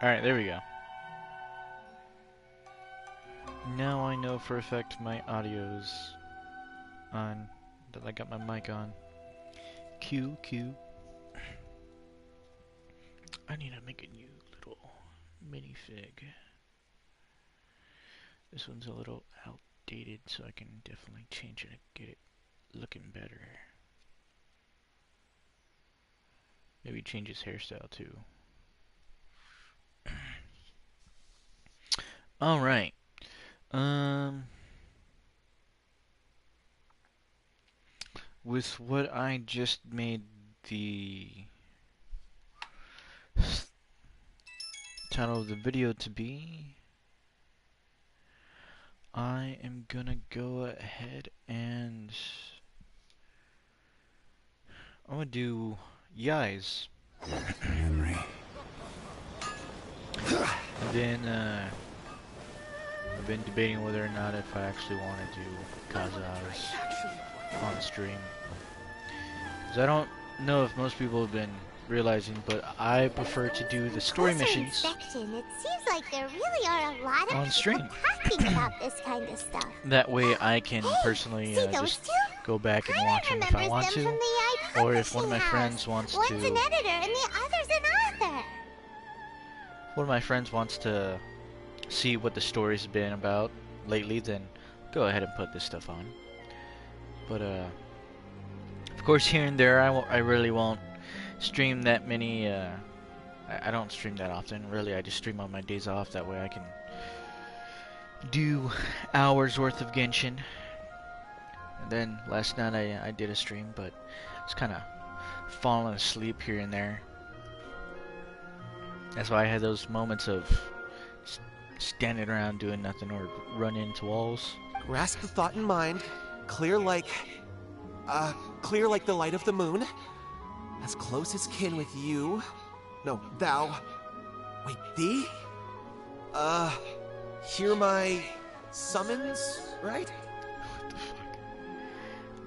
Alright, there we go. Now I know for a fact my audio's on, that I got my mic on. Q. I need to make a new little minifig. This one's a little outdated, so I can definitely change it and get it looking better. Maybe change his hairstyle too. Alright. With what I just made the title of the video to be, I am gonna go ahead and I'm gonna do Yais. Memory. And then I've been debating whether or not if I actually want to do Kazas on stream. Because I don't know if most people have been realizing, but I prefer to do the story missions It seems like there really are a lot of on stream. people talking about this kind of stuff. That way I can personally just go back and watch them if I want to, or if one of my friends wants One's to. an editor and the other's an author. One of my friends wants to see what the story's been about lately, then go ahead and put this stuff on. But of course, here and there, I really won't stream that many. I don't stream that often. Really, I just stream on my days off. That way, I can do hours worth of Genshin. And then last night I did a stream, but it's kind of falling asleep here and there. That's why I had those moments of standing around doing nothing or running into walls. Grasp the thought in mind, clear like the light of the moon. As close as kin with you. No, thou. Wait, thee? Hear my summons, right? What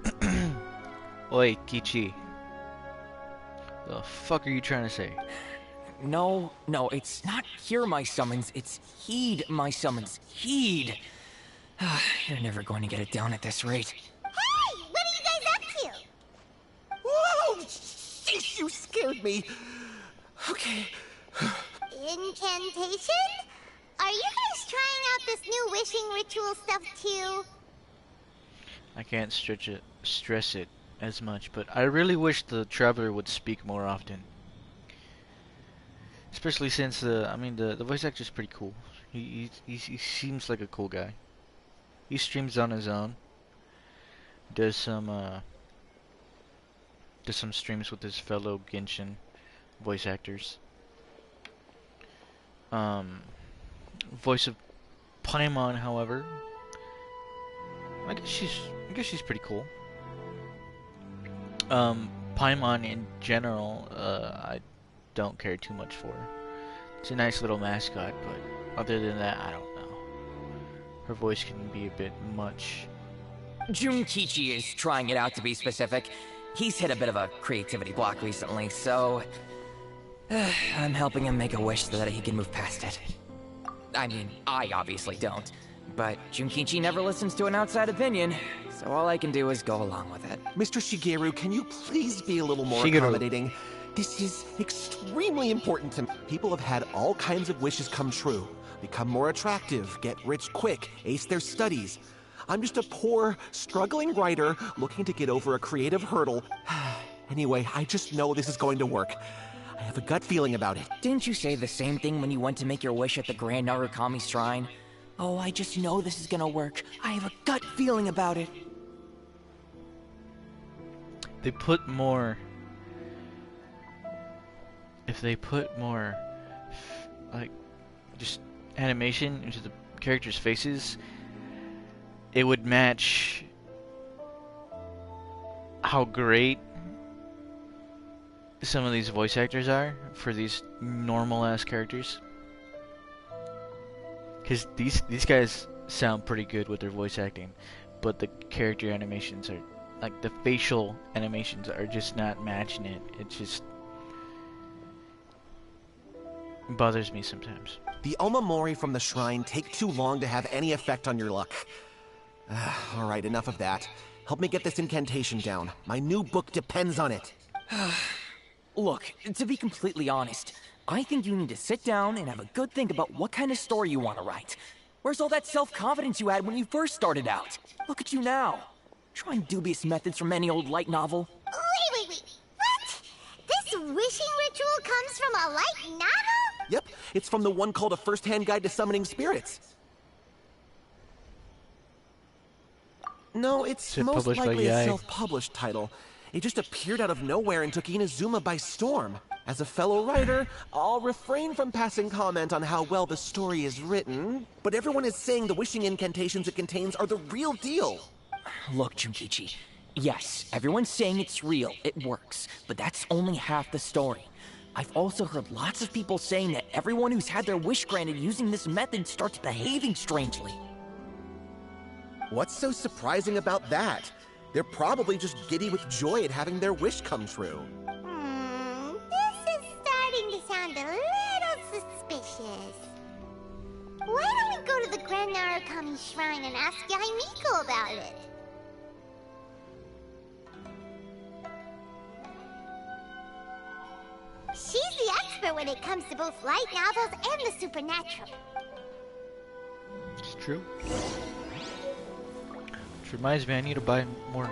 the fuck? Oi, Kichi. The fuck are you trying to say? No, it's not hear my summons, it's heed my summons. Heed! You're never going to get it down at this rate. Hey, what are you guys up to? Whoa! Sheesh, you scared me. Okay. Incantation? Are you guys trying out this new wishing ritual stuff too? I can't stress it as much, but I really wish the Traveler would speak more often. Especially since the voice actor is pretty cool. He seems like a cool guy. He streams on his own. Does some streams with his fellow Genshin voice actors. Voice of Paimon, however, I guess she's pretty cool. Paimon in general, I don't care too much for her. It's a nice little mascot, but other than that, I don't know. Her voice can be a bit much. Junkichi is trying it out, to be specific. He's hit a bit of a creativity block recently, so I'm helping him make a wish so that he can move past it. I mean, I obviously don't, but Junkichi never listens to an outside opinion, so all I can do is go along with it. Mr. Shigeru, can you please be a little more accommodating? This is extremely important to me. People have had all kinds of wishes come true. Become more attractive, get rich quick, ace their studies. I'm just a poor, struggling writer looking to get over a creative hurdle. Anyway, I just know this is going to work. I have a gut feeling about it. Didn't you say the same thing when you went to make your wish at the Grand Narukami Shrine? Oh, I just know this is gonna work. I have a gut feeling about it. They put more. If they put more, like, just animation into the characters' faces, it would match how great some of these voice actors are for these normal-ass characters. Because these guys sound pretty good with their voice acting, but the character animations are, like, the facial animations are just not matching it. It's just... It bothers me sometimes. The Omamori from the shrine take too long to have any effect on your luck. Alright, enough of that. Help me get this incantation down. My new book depends on it. Look, to be completely honest, I think you need to sit down and have a good think about what kind of story you want to write. Where's all that self-confidence you had when you first started out? Look at you now. Trying dubious methods from any old light novel. Wait. What? This wishing ritual comes from a light novel? Yep, it's from the one called A First-Hand Guide to Summoning Spirits. No, it's most likely a self-published title. It just appeared out of nowhere and took Inazuma by storm. As a fellow writer, I'll refrain from passing comment on how well the story is written, but everyone is saying the wishing incantations it contains are the real deal. Look, Junkichi. Yes, everyone's saying it's real, it works, but that's only half the story. I've also heard lots of people saying that everyone who's had their wish granted using this method starts behaving strangely. What's so surprising about that? They're probably just giddy with joy at having their wish come true. This is starting to sound a little suspicious. Why don't we go to the Grand Narukami Shrine and ask Yaimiko about it? She's the expert when it comes to both light novels and the supernatural. It's true. Which reminds me, I need to buy more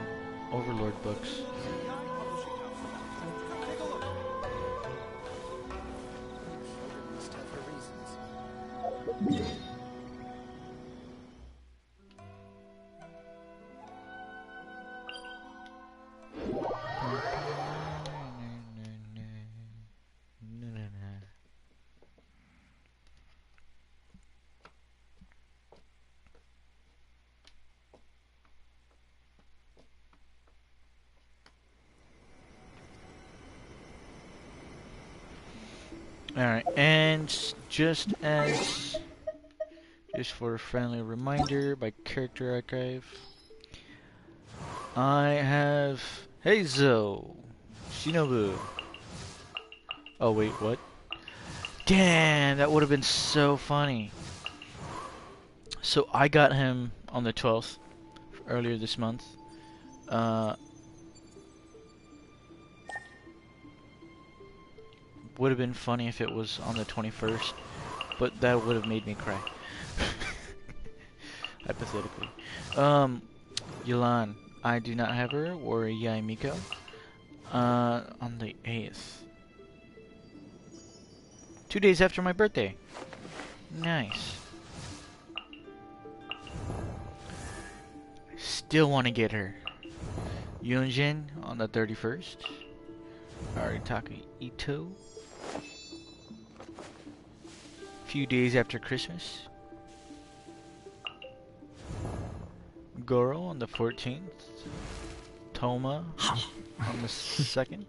Overlord books. Alright, and just for a friendly reminder, by character archive, I have Heizo Shinobu. Oh wait, what? Damn, that would have been so funny. So I got him on the 12th, earlier this month. Would have been funny if it was on the 21st, but that would have made me cry. Hypothetically. Yolan, I do not have her, or Yaimiko. On the 8th. 2 days after my birthday. Nice. Still want to get her. Yunjin on the 31st. Aritaka Ito. Few days after Christmas. Goro on the 14th. Toma on the 2nd.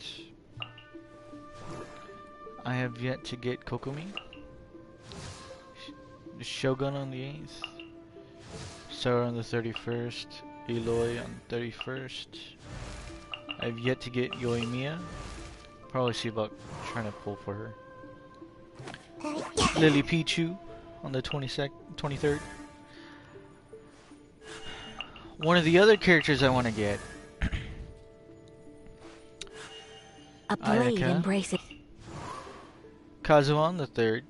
I have yet to get Kokumi. Shogun on the 8th. Sora on the 31st. Eloy on the 31st. I have yet to get Yoimiya. Probably see about trying to pull for her. Lily Pichu on the 23rd. One of the other characters I want to get. A blade Ayaka. embraces. Kazuha on the 3rd.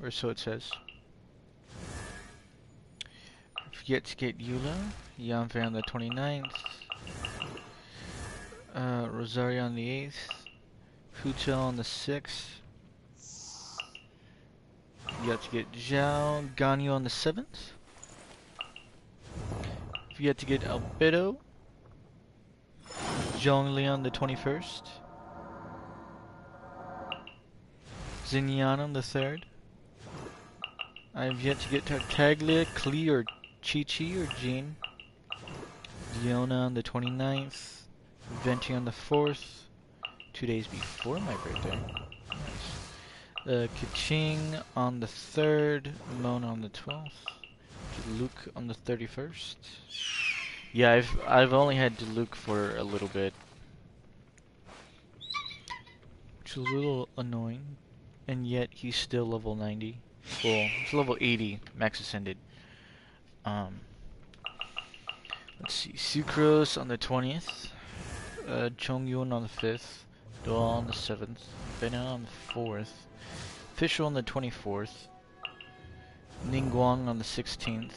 Or so it says. I've yet to get Eula. Yanfei on the 29th. Rosario on the 8th. Futo on the 6th. Yet to get Zhao. Ganyu on the 7th. Yet to get Albedo. Zhongli on the 21st. Xinyan on the 3rd. I have yet to get Tartaglia, Klee, or Chi-Chi, or Jean. Leona on the 29th. Venti on the 4th. 2 days before my birthday. Nice. Kaching on the 3rd. Mona on the 12th. Luke on the 31st. Yeah, I've only had Diluc for a little bit, which is a little annoying, and yet he's still level 90. Well, he's level 80 max ascended. Let's see, Sucrose on the 20th, Chongyun on the 5th, Doll on the 7th, Bena on the 4th, Fischl on the 24th, Ningguang on the 16th,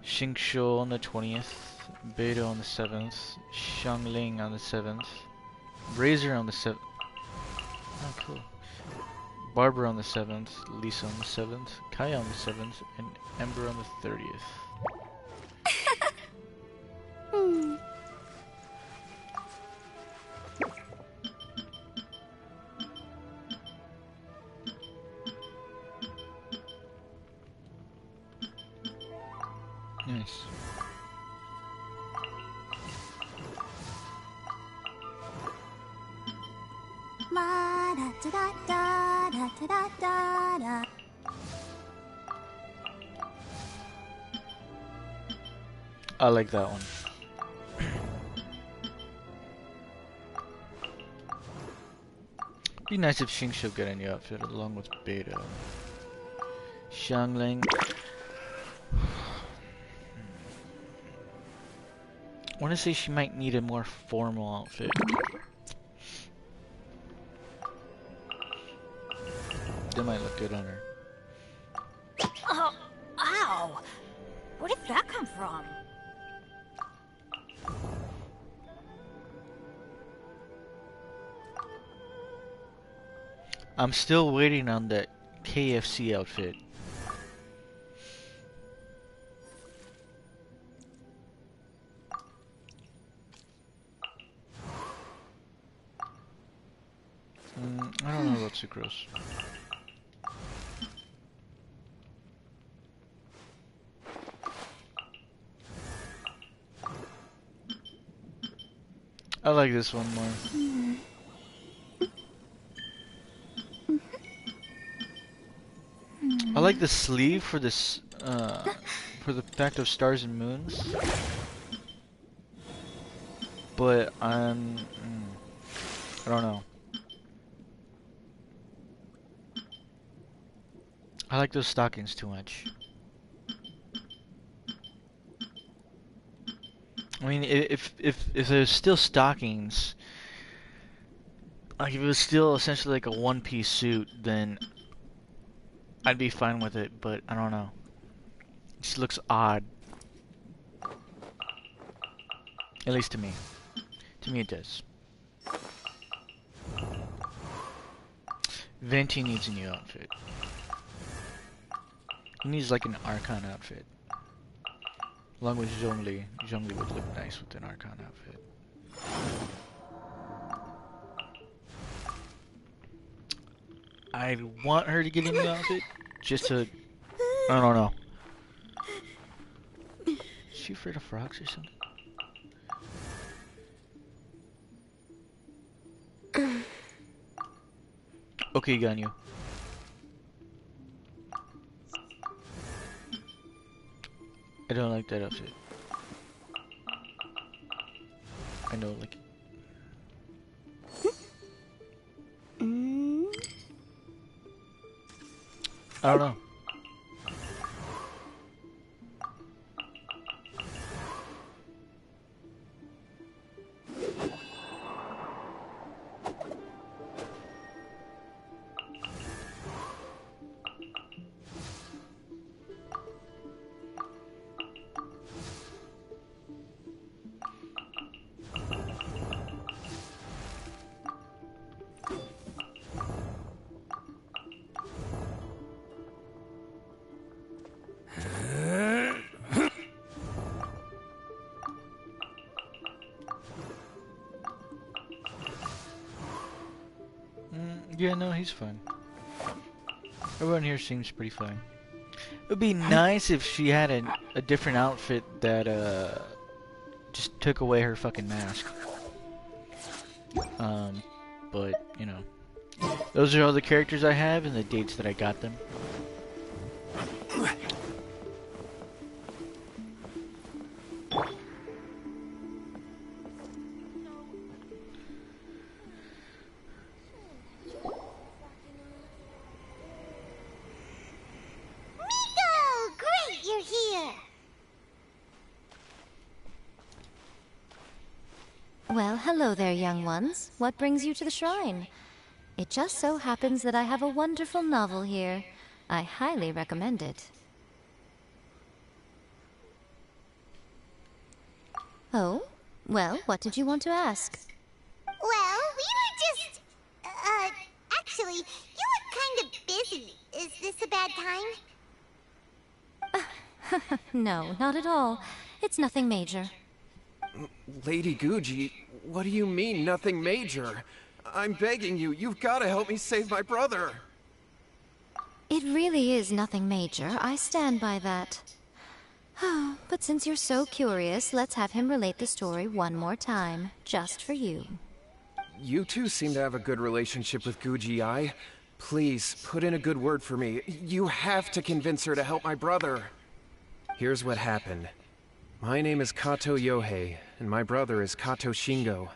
Xingqiu on the 20th, Beidou on the 7th, Xiangling on the 7th, Razor on the 7th, oh cool, Barber on the 7th, Lisa on the 7th, Kai on the 7th, and Ember on the 30th. Nice. I like that one. Be nice if Xingqiu get a new outfit along with Beidou. Xiangling. I want to say she might need a more formal outfit. That might look good on her. Oh, ow! Where did that come from? I'm still waiting on that KFC outfit. I don't know about Sucrose. I like this one more. I like the sleeve for this, for the Pact of Stars and Moons. But I don't know. I like those stockings too much. I mean, if there's still stockings, like if it was still essentially like a one-piece suit, then I'd be fine with it. But I don't know. It just looks odd. At least to me. To me, it does. Venti needs a new outfit. He needs like an Archon outfit. Along with Zhongli. Zhongli would look nice with an Archon outfit. I want her to get a new outfit. Just to... I don't know. Is she afraid of frogs or something? Okay, Ganyu. I don't like that outfit. I don't like it. I don't know. Yeah, no, he's fine. Everyone here seems pretty fine. It would be nice if she had a different outfit that just took away her fucking mask. But you know, those are all the characters I have and the dates that I got them. Well, hello there, young ones. What brings you to the shrine? It just so happens that I have a wonderful novel here. I highly recommend it. Oh? Well, what did you want to ask? Well, we were just... actually, you look kind of busy. Is this a bad time? No, not at all. It's nothing major. Lady Guji, what do you mean, nothing major? I'm begging you, you've got to help me save my brother. It really is nothing major. I stand by that. But since you're so curious, let's have him relate the story one more time, just for you. You two seem to have a good relationship with Guji-ai. Please, put in a good word for me. You have to convince her to help my brother. Here's what happened. My name is Kato Yohei, and my brother is Kato Shingo.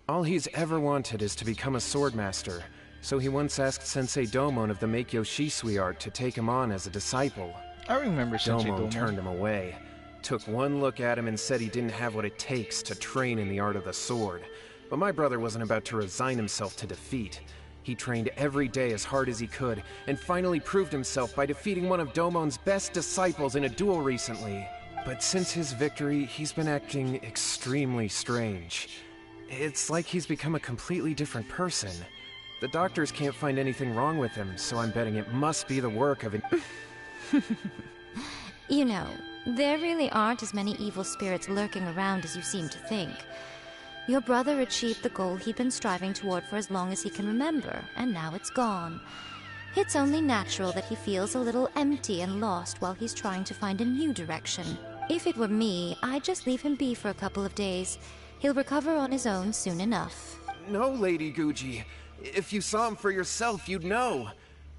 All he's ever wanted is to become a swordmaster, so he once asked Sensei Domon of the Meikyo Shisui art to take him on as a disciple. I remember Sensei Domon Domon. turned him away, took one look at him and said he didn't have what it takes to train in the art of the sword. But my brother wasn't about to resign himself to defeat. He trained every day as hard as he could, and finally proved himself by defeating one of Domon's best disciples in a duel recently. But since his victory, he's been acting extremely strange. It's like he's become a completely different person. The doctors can't find anything wrong with him, so I'm betting it must be the work of an... You know, there really aren't as many evil spirits lurking around as you seem to think. Your brother achieved the goal he'd been striving toward for as long as he can remember, and now it's gone. It's only natural that he feels a little empty and lost while he's trying to find a new direction. If it were me, I'd just leave him be for a couple of days. He'll recover on his own soon enough. No, Lady Guji. If you saw him for yourself, you'd know.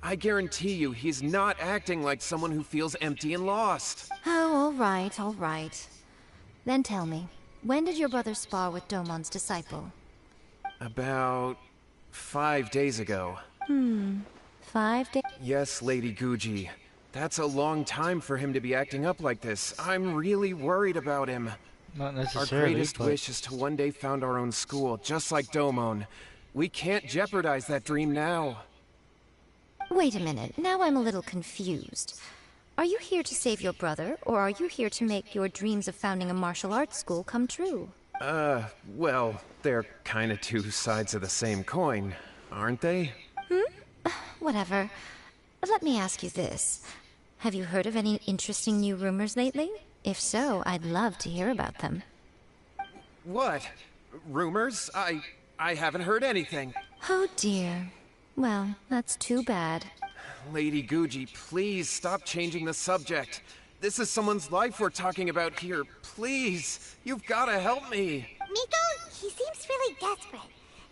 I guarantee you, he's not acting like someone who feels empty and lost. Oh, all right. Then tell me, when did your brother spar with Domon's disciple? About 5 days ago. 5 days? Yes, Lady Guji. That's a long time for him to be acting up like this. I'm really worried about him. Not Our necessarily, greatest but wish is to one day found our own school, just like Domon. We can't jeopardize that dream now. Wait a minute, now I'm a little confused. Are you here to save your brother, or are you here to make your dreams of founding a martial arts school come true? Well, they're kinda two sides of the same coin, aren't they? Whatever. Let me ask you this. Have you heard of any interesting new rumors lately? If so, I'd love to hear about them. What? Rumors? I haven't heard anything. Oh dear. Well, that's too bad. Lady Guji, please stop changing the subject. This is someone's life we're talking about here. Please, you've gotta help me. Miko, he seems really desperate.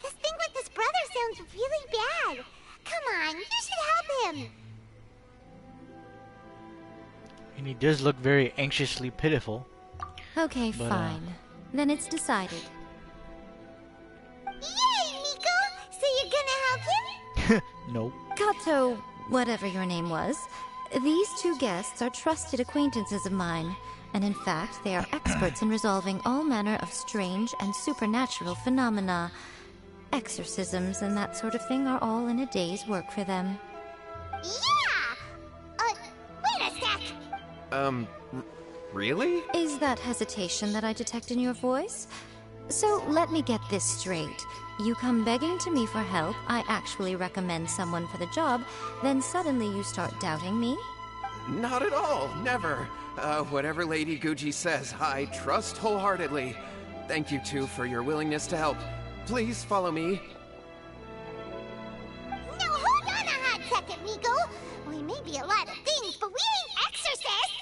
This thing with his brother sounds really bad. Come on, you should help him. and he does look very anxiously pitiful. Okay, But, fine. Then it's decided. Yay, Miko! So you're gonna help him? Nope. Kato, whatever your name was, these two guests are trusted acquaintances of mine, and in fact, they are experts in resolving all manner of strange and supernatural phenomena. Exorcisms and that sort of thing are all in a day's work for them. Yeah! Wait a sec! Really? Is that hesitation that I detect in your voice? So let me get this straight. You come begging to me for help, I actually recommend someone for the job, then suddenly you start doubting me? Not at all, never. Whatever Lady Guji says, I trust wholeheartedly. Thank you two for your willingness to help. Please follow me. Now hold on a hot second, Miko! We may be a lot of things, but we ain't exorcists!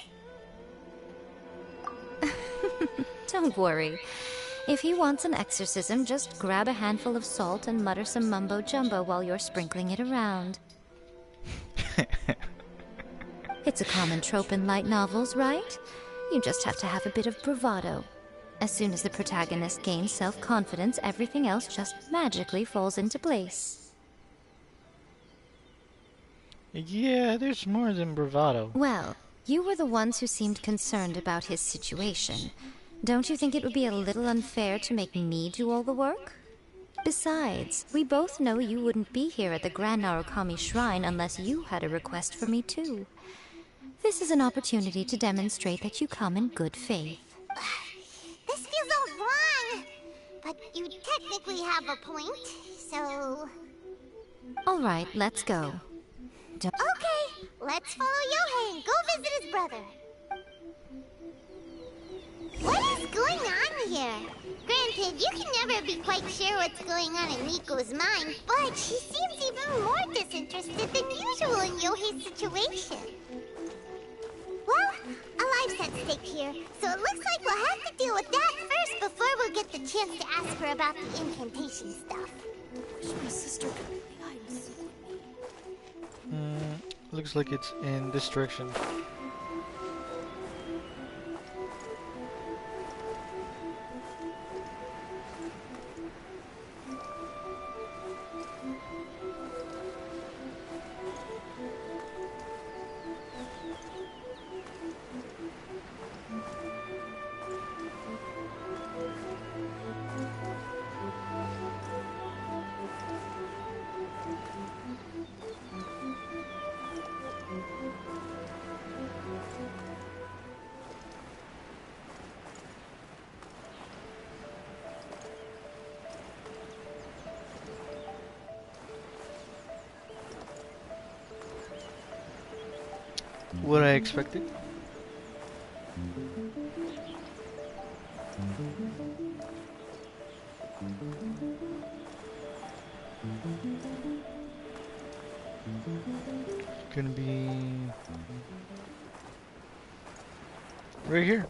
Don't worry. If he wants an exorcism, just grab a handful of salt and mutter some mumbo-jumbo while you're sprinkling it around. It's a common trope in light novels, right? You just have to have a bit of bravado. As soon as the protagonist gains self-confidence, everything else just magically falls into place. Yeah, there's more than bravado. Well, you were the ones who seemed concerned about his situation. Don't you think it would be a little unfair to make me do all the work? Besides, we both know you wouldn't be here at the Grand Narukami Shrine unless you had a request for me too. This is an opportunity to demonstrate that you come in good faith. This feels all wrong. But you technically have a point, so... All right, let's go. Okay, let's follow Yohei and go visit his brother. What is going on here? Granted, you can never be quite sure what's going on in Miko's mind, but she seems even more disinterested than usual in Yohei's situation. Well, a life's at stake here, so it looks like we'll have to deal with that first before we'll get the chance to ask her about the incantation stuff. Wish my sister could hide and seek with me. Looks like it's in this direction. What I expected. Gonna be right here.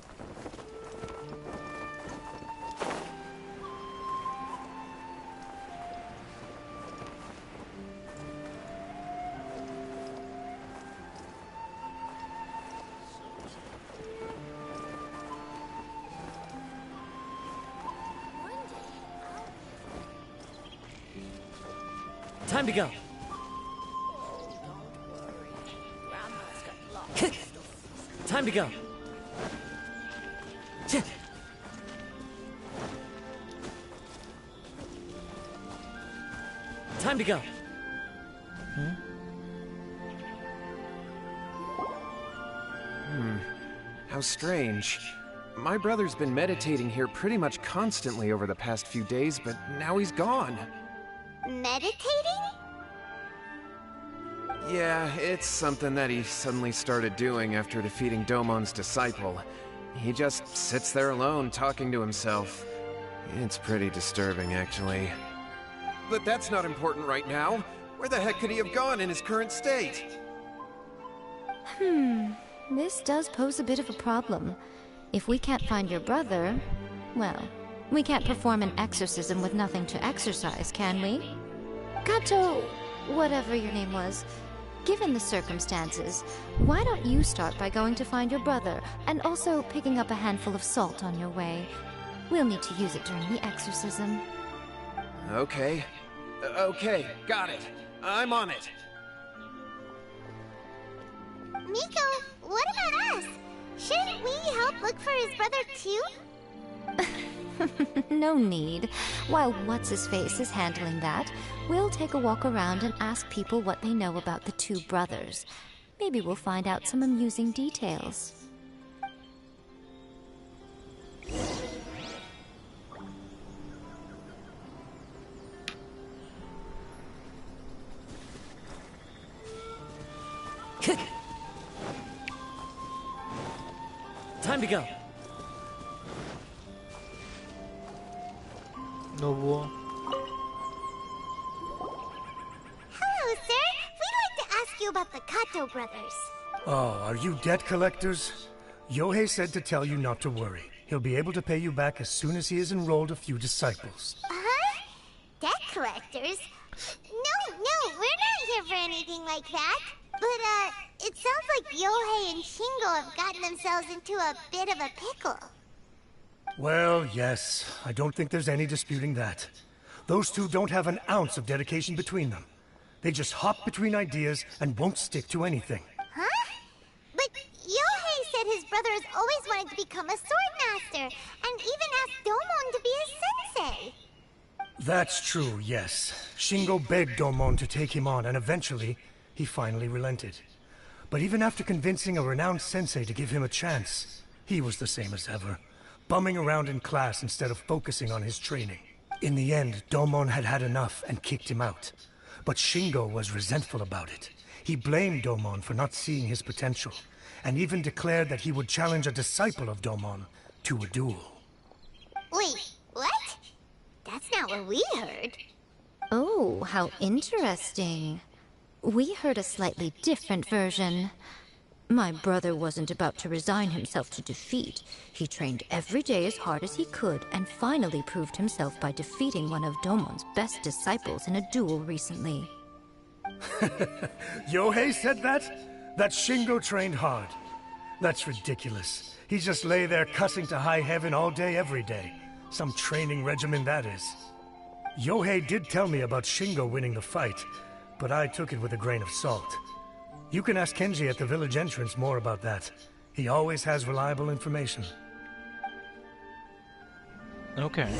Time to go. Time to go. Time to go. How strange. My brother's been meditating here pretty much constantly over the past few days, but now he's gone. Meditating? Yeah, it's something that he suddenly started doing after defeating Domon's disciple. He just sits there alone, talking to himself. It's pretty disturbing, actually. But that's not important right now. Where the heck could he have gone in his current state? This does pose a bit of a problem. If we can't find your brother, well, we can't perform an exorcism with nothing to exorcise, can we? Kato, whatever your name was, given the circumstances, why don't you start by going to find your brother, and also picking up a handful of salt on your way? We'll need to use it during the exorcism. Okay. Okay, got it. I'm on it. Miko, what about us? Shouldn't we help look for his brother too? No need. While What's-His-Face is handling that, we'll take a walk around and ask people what they know about the two brothers. Maybe we'll find out some amusing details. Time to go. No war. Hello, sir. We'd like to ask you about the Kato brothers. Oh, are you debt collectors? Yohei said to tell you not to worry. He'll be able to pay you back as soon as he has enrolled a few disciples. Huh? Debt collectors? No, we're not here for anything like that. But, it sounds like Yohei and Shingo have gotten themselves into a bit of a pickle. Well, yes. I don't think there's any disputing that. Those two don't have an ounce of dedication between them. They just hop between ideas and won't stick to anything. Huh? But Yohei said his brother has always wanted to become a sword master, and even asked Domon to be his sensei. That's true, yes. Shingo begged Domon to take him on, and eventually, he finally relented. But even after convincing a renowned sensei to give him a chance, he was the same as ever, bumming around in class instead of focusing on his training. In the end, Domon had had enough and kicked him out. But Shingo was resentful about it. He blamed Domon for not seeing his potential, and even declared that he would challenge a disciple of Domon to a duel. Wait, what? That's not what we heard. Oh, how interesting. We heard a slightly different version. My brother wasn't about to resign himself to defeat. He trained every day as hard as he could and finally proved himself by defeating one of Domon's best disciples in a duel recently. Yohei said that? That Shingo trained hard. That's ridiculous. He just lay there cussing to high heaven all day every day. Some training regimen that is. Yohei did tell me about Shingo winning the fight, but I took it with a grain of salt. You can ask Kenji at the village entrance more about that. He always has reliable information. Okay.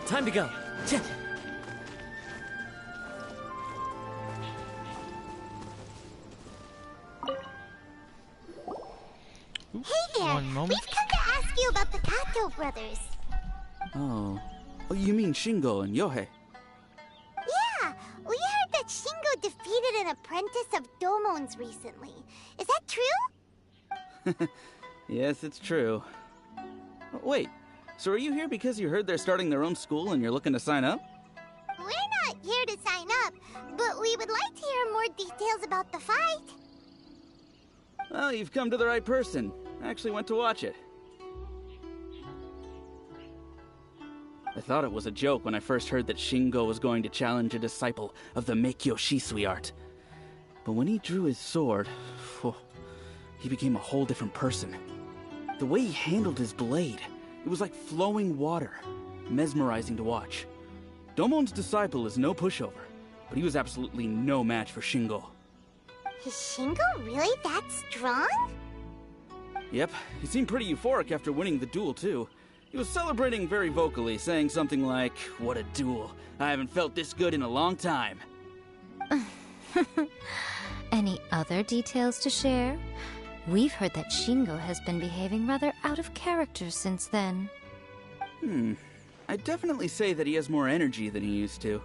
Time to go. Hey there, One moment. we've come to ask you about the Kato brothers. Oh, you mean Shingo and Yohei? Yeah, we heard that Shingo defeated an apprentice of Domon's recently. Is that true? Yes, it's true. Wait, so are you here because you heard they're starting their own school and you're looking to sign up? We're not here to sign up, but we would like to hear more details about the fight. Well, you've come to the right person. I actually went to watch it. I thought it was a joke when I first heard that Shingo was going to challenge a disciple of the Meikyo Shisui art. But when he drew his sword, he became a whole different person. The way he handled his blade, it was like flowing water, mesmerizing to watch. Domon's disciple is no pushover, but he was absolutely no match for Shingo. Is Shingo really that strong? Yep, he seemed pretty euphoric after winning the duel, too. He was celebrating very vocally, saying something like, "What a duel. I haven't felt this good in a long time." Any other details to share? We've heard that Shingo has been behaving rather out of character since then. I'd definitely say that he has more energy than he used to.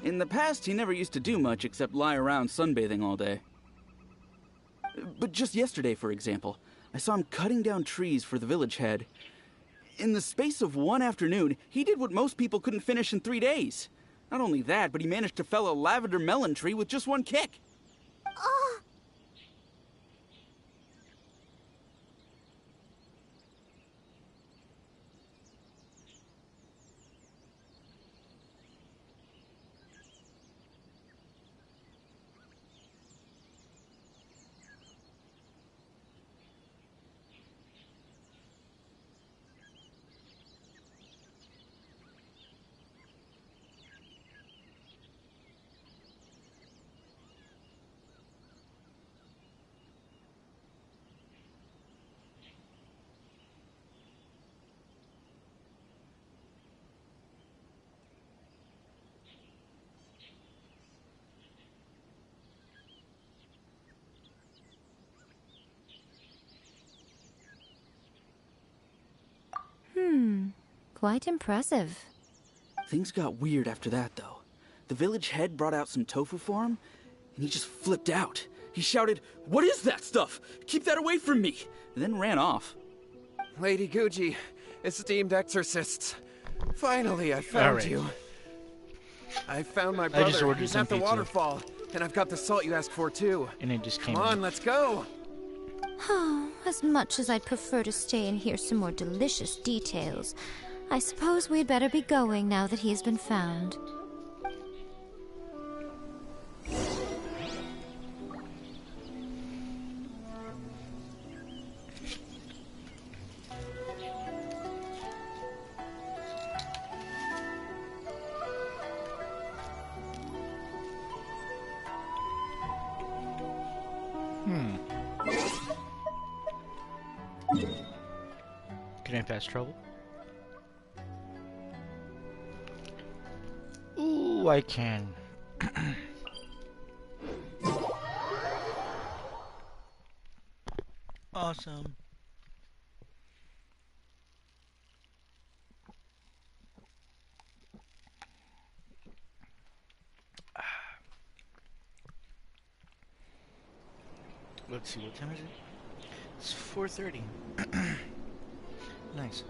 In the past, he never used to do much except lie around sunbathing all day. But just yesterday, for example, I saw him cutting down trees for the village head. In the space of one afternoon, he did what most people couldn't finish in 3 days. Not only that, but he managed to fell a lavender melon tree with just one kick. Oh, Quite impressive. Things got weird after that, though. The village head brought out some tofu for him, and he just flipped out. He shouted, "What is that stuff? Keep that away from me!" and then ran off. Lady Guji, esteemed exorcists. Finally, I found Alright. you. I found my just brother. ordered He's some at the pizza. waterfall. And I've got the salt you asked for, too. And it just came Come on, let's go. As much as I'd prefer to stay and hear some more delicious details, I suppose we'd better be going now that he has been found. Can I pass trouble? Ooh, I can. Awesome. Let's see, what time is it? It's 4:30. Nice.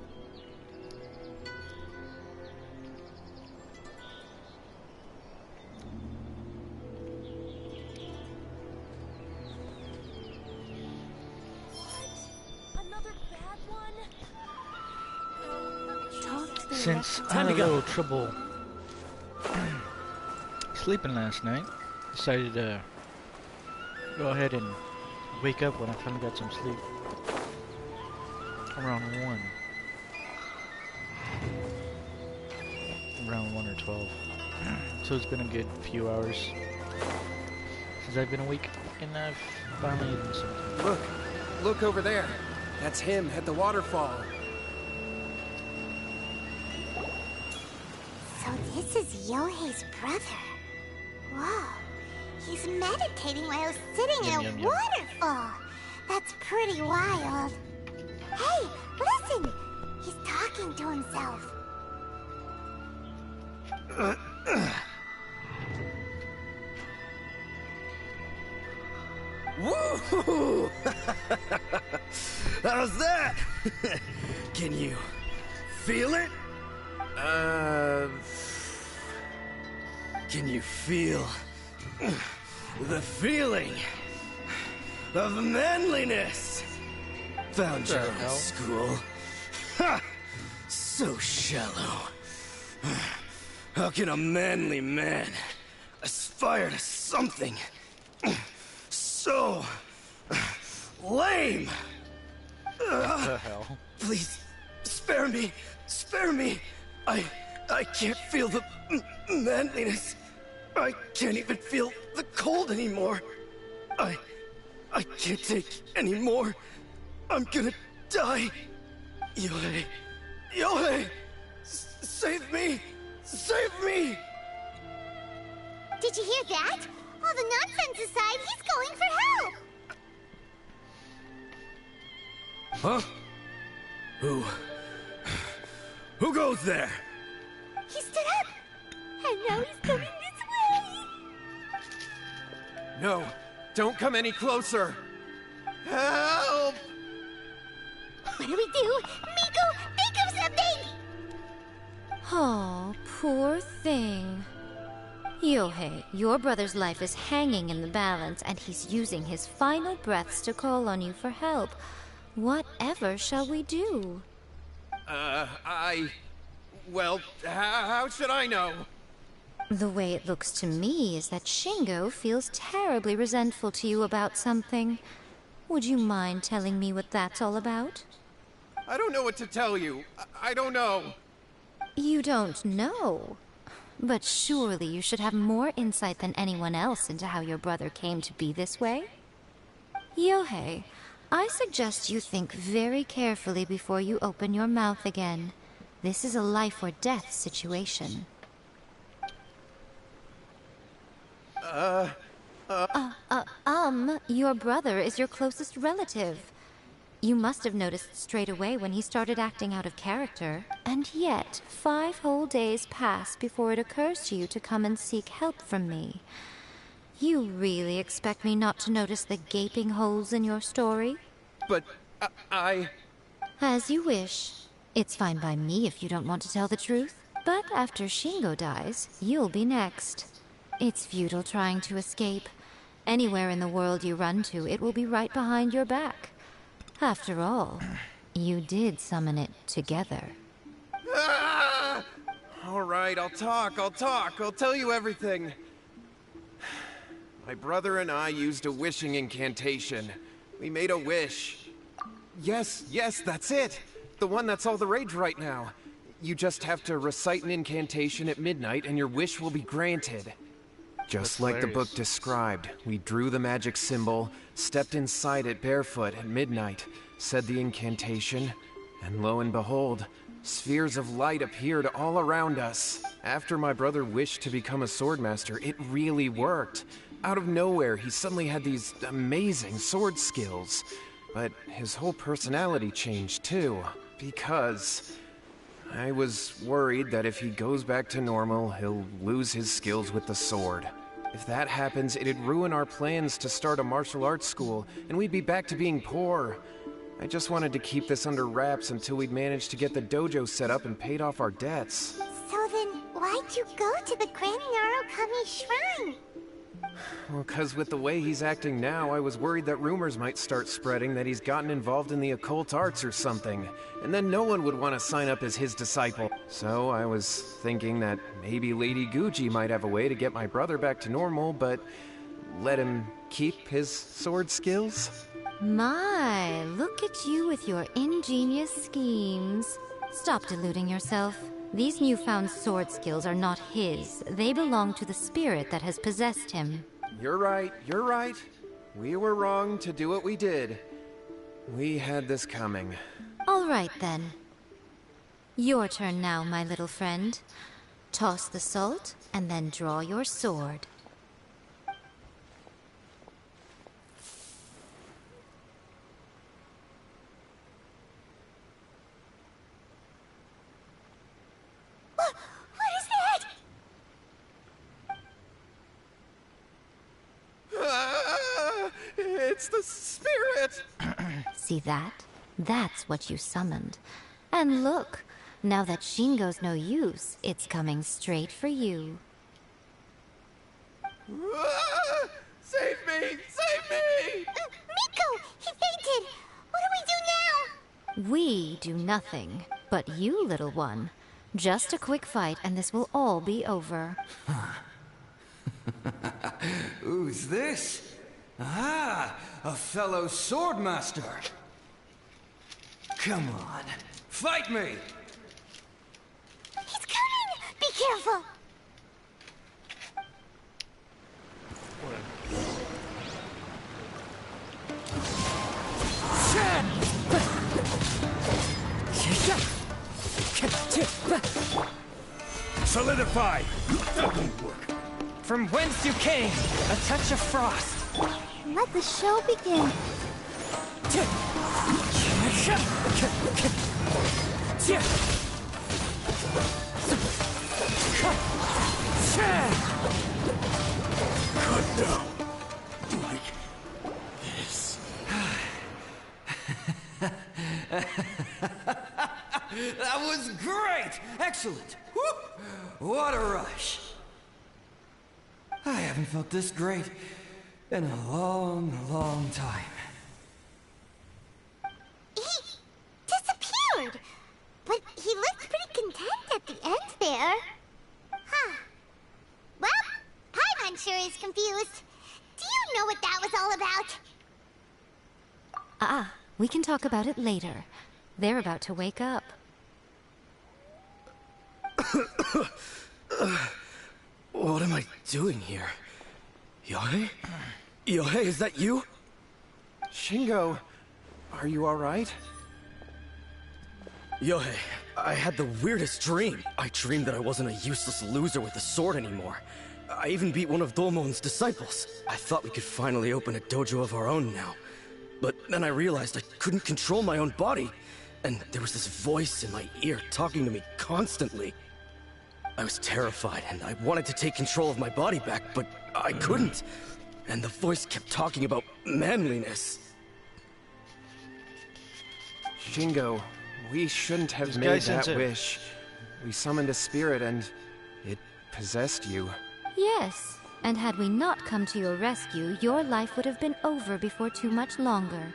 Since I had a little trouble sleeping last night, decided to go ahead and wake up when I finally got some sleep. Around 1. Around 1 or 12. So it's been a good few hours since I've been awake, and I've finally eaten something. Look over there. That's him at the waterfall. So this is Yohei's brother. Whoa. He's meditating while sitting in a waterfall. That's pretty wild. Hey, listen! He's talking to himself. Woo! How's that? Can you feel it? Can you feel the feeling of manliness? Found you in school. Ha! So shallow. How can a manly man aspire to something so lame? What the hell? Please, spare me. Spare me. I can't feel the manliness. I can't even feel the cold anymore. I can't take any more. I'm gonna die. Yohei. Yohei! Save me! Save me! Did you hear that? All the nonsense aside, he's going for help! Huh? Who goes there? He stood up! And now he's coming this way! No, don't come any closer! Help! What do we do? Miko, think of something! Oh, poor thing. Yohei, your brother's life is hanging in the balance, and he's using his final breaths to call on you for help. Whatever shall we do? Well, how should I know? The way it looks to me is that Shingo feels terribly resentful to you about something. Would you mind telling me what that's all about? I don't know what to tell you. I don't know. You don't know? But surely you should have more insight than anyone else into how your brother came to be this way? Yohei, I suggest you think very carefully before you open your mouth again. This is a life or death situation. Your brother is your closest relative. You must have noticed straight away when he started acting out of character. And yet, 5 whole days pass before it occurs to you to come and seek help from me. You really expect me not to notice the gaping holes in your story? But, I... As you wish. It's fine by me if you don't want to tell the truth. But after Shingo dies, you'll be next. It's futile trying to escape. Anywhere in the world you run to, it will be right behind your back. After all, you did summon it together. Ah! All right, I'll talk. I'll tell you everything. My brother and I used a wishing incantation. We made a wish. Yes, that's it. The one that's all the rage right now. You just have to recite an incantation at midnight and your wish will be granted. Just like the book described, we drew the magic symbol, stepped inside it barefoot at midnight, said the incantation, and lo and behold, spheres of light appeared all around us. After my brother wished to become a swordmaster, it really worked. Out of nowhere, he suddenly had these amazing sword skills. But his whole personality changed too, because I was worried that if he goes back to normal, he'll lose his skills with the sword. If that happens, it'd ruin our plans to start a martial arts school, and we'd be back to being poor. I just wanted to keep this under wraps until we'd managed to get the dojo set up and paid off our debts. So then, why'd you go to the Grand Narukami Shrine? Well, 'cause with the way he's acting now, I was worried that rumors might start spreading that he's gotten involved in the occult arts or something, and then no one would want to sign up as his disciple. So I was thinking that maybe Lady Guji might have a way to get my brother back to normal, but let him keep his sword skills? My, look at you with your ingenious schemes. Stop deluding yourself. These newfound sword skills are not his. They belong to the spirit that has possessed him. You're right, you're right. We were wrong to do what we did. We had this coming. All right, then. Your turn now, my little friend. Toss the salt, and then draw your sword. It's the spirit! See that? That's what you summoned. And look, now that Shingo's no use, it's coming straight for you. Save me! Save me! Miko! He fainted! What do we do now? We do nothing. But you, little one. Just a quick fight and this will all be over. Who's this? Ah, a fellow swordmaster. Come on, fight me! He's coming! Be careful! Solidify! From whence you came, a touch of frost. Let the show begin. Cut down. Like this. That was great! Excellent! Whoop! What a rush! I haven't felt this great in a long, long time. He disappeared! But he looked pretty content at the end there. Huh. Well, Paimon sure is confused. Do you know what that was all about? Ah, we can talk about it later. They're about to wake up. What am I doing here? Yohei? Yohei, is that you? Shingo, are you alright? Yohei, I had the weirdest dream. I dreamed that I wasn't a useless loser with a sword anymore. I even beat one of Domon's disciples. I thought we could finally open a dojo of our own now. But then I realized I couldn't control my own body, and there was this voice in my ear talking to me constantly. I was terrified, and I wanted to take control of my body back, but I couldn't. And the voice kept talking about manliness. Shingo, we shouldn't have made that wish. We summoned a spirit and it possessed you. Yes, and had we not come to your rescue, your life would have been over before too much longer.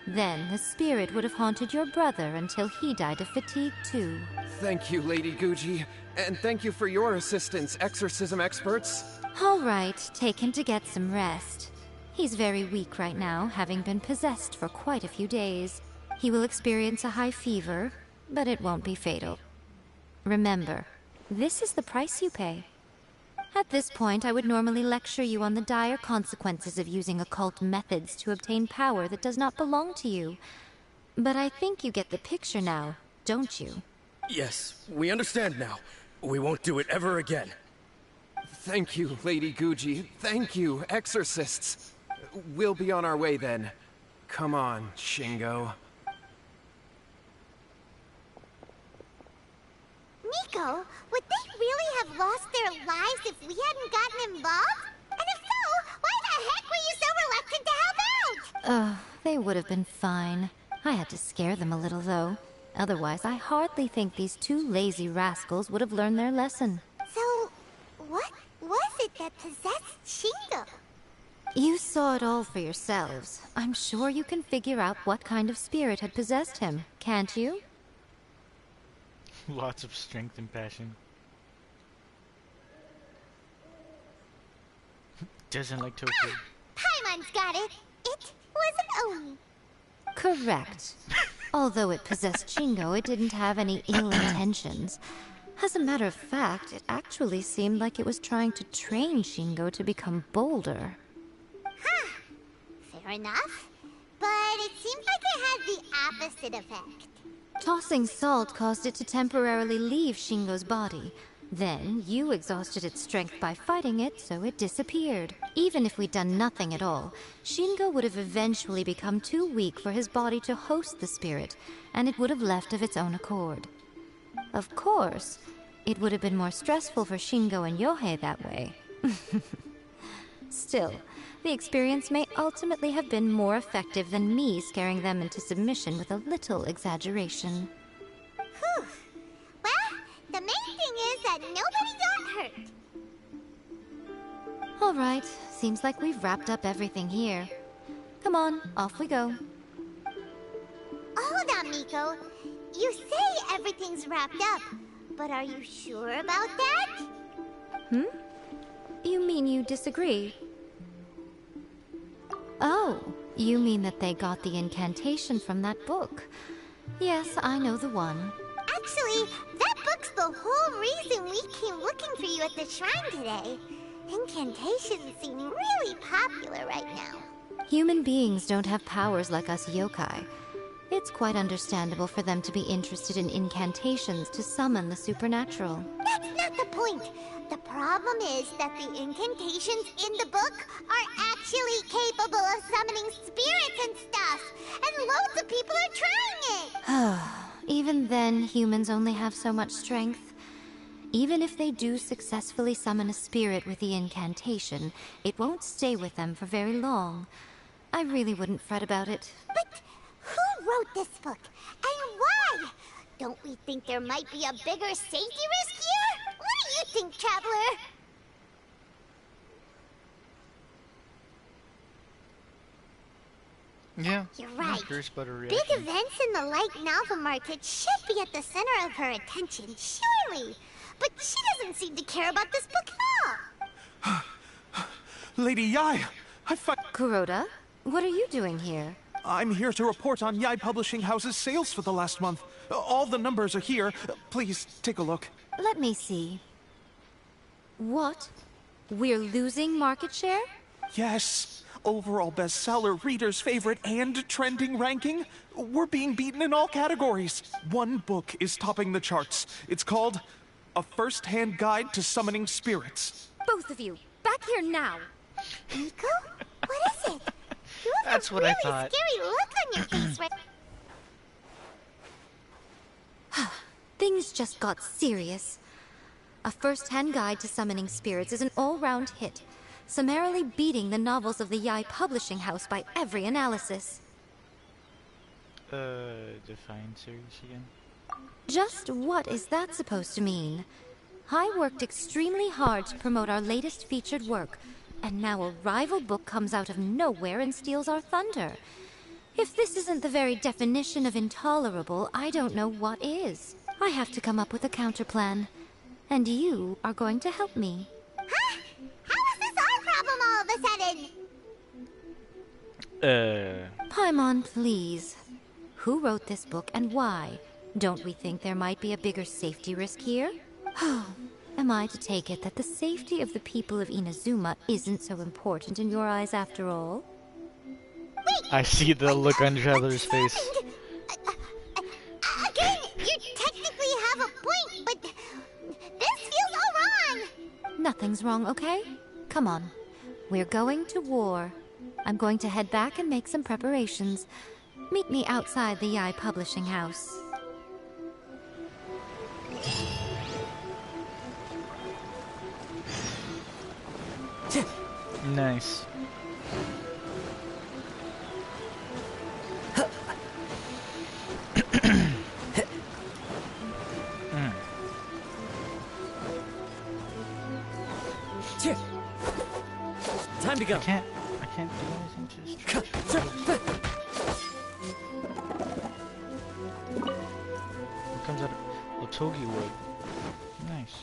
Then the spirit would have haunted your brother until he died of fatigue too. Thank you, Lady Guji. And thank you for your assistance, exorcism experts. All right, take him to get some rest. He's very weak right now, having been possessed for quite a few days. He will experience a high fever, but it won't be fatal. Remember, this is the price you pay. At this point, I would normally lecture you on the dire consequences of using occult methods to obtain power that does not belong to you. But I think you get the picture now, don't you? Yes, we understand now. We won't do it ever again. Thank you, Lady Guji. Thank you, exorcists. We'll be on our way then. Come on, Shingo. Nico, would they really have lost their lives if we hadn't gotten involved? And if so, why the heck were you so reluctant to help out? They would have been fine. I had to scare them a little, though. Otherwise, I hardly think these two lazy rascals would have learned their lesson. So, what was it that possessed Shingo? You saw it all for yourselves. I'm sure you can figure out what kind of spirit had possessed him, can't you? Lots of strength and passion. Doesn't like Tofu. Paimon's got it. It was an Oni. Correct. Although it possessed Shingo, it didn't have any ill intentions. As a matter of fact, it actually seemed like it was trying to train Shingo to become bolder. Huh. Fair enough. But it seems like it had the opposite effect. Tossing salt caused it to temporarily leave Shingo's body. Then, you exhausted its strength by fighting it, so it disappeared. Even if we'd done nothing at all, Shingo would have eventually become too weak for his body to host the spirit, and it would have left of its own accord. Of course, it would have been more stressful for Shingo and Yohei that way. Still, the experience may ultimately have been more effective than me scaring them into submission with a little exaggeration. Whew. Well, the main thing is that nobody got hurt. All right, seems like we've wrapped up everything here. Come on, off we go. Hold on, Miko. You say everything's wrapped up, but are you sure about that? You mean you disagree? Oh, you mean that they got the incantation from that book. Yes, I know the one. Actually, that book's the whole reason we came looking for you at the shrine today. Incantations seem really popular right now. Human beings don't have powers like us yokai. It's quite understandable for them to be interested in incantations to summon the supernatural. That's not the point. The problem is that the incantations in the book are actually capable of summoning spirits and stuff. And loads of people are trying it. Even then, humans only have so much strength. Even if they do successfully summon a spirit with the incantation, it won't stay with them for very long. I really wouldn't fret about it. But who wrote this book? And why? Don't we think there might be a bigger safety risk here? What do you think, Traveler? Yeah, You're right. curious about her Big reaction. events in the Light Novel market should be at the center of her attention, surely. But she doesn't seem to care about this book at all. Lady Yai, Kuroda, what are you doing here? I'm here to report on Yai Publishing House's sales for the last month. All the numbers are here. Please, take a look. Let me see. What? We're losing market share? Yes. Overall bestseller, reader's favorite, and trending ranking. We're being beaten in all categories. One book is topping the charts. It's called A First-Hand Guide to Summoning Spirits. Both of you, back here now! Nico? What is it? You have That's a what really I thought. scary look on your face right. Things just got serious. A First-Hand Guide to Summoning Spirits is an all-round hit, summarily beating the novels of the Yai Publishing House by every analysis. Define series again? Just what is that supposed to mean? I worked extremely hard to promote our latest featured work, and now a rival book comes out of nowhere and steals our thunder. If this isn't the very definition of intolerable, I don't know what is. I have to come up with a counterplan. And you are going to help me. Huh? How is this our problem all of a sudden? Paimon, please. Who wrote this book and why? Don't we think there might be a bigger safety risk here? Am Am I to take it that the safety of the people of Inazuma isn't so important in your eyes after all? I see the look on each other's face. Again, you technically have a point, but this feels all wrong. Nothing's wrong, okay? Come on. We're going to war. I'm going to head back and make some preparations. Meet me outside the Yai Publishing House. Nice. Time to go. I can't do anything. Just it comes out of Otogi wood. Nice.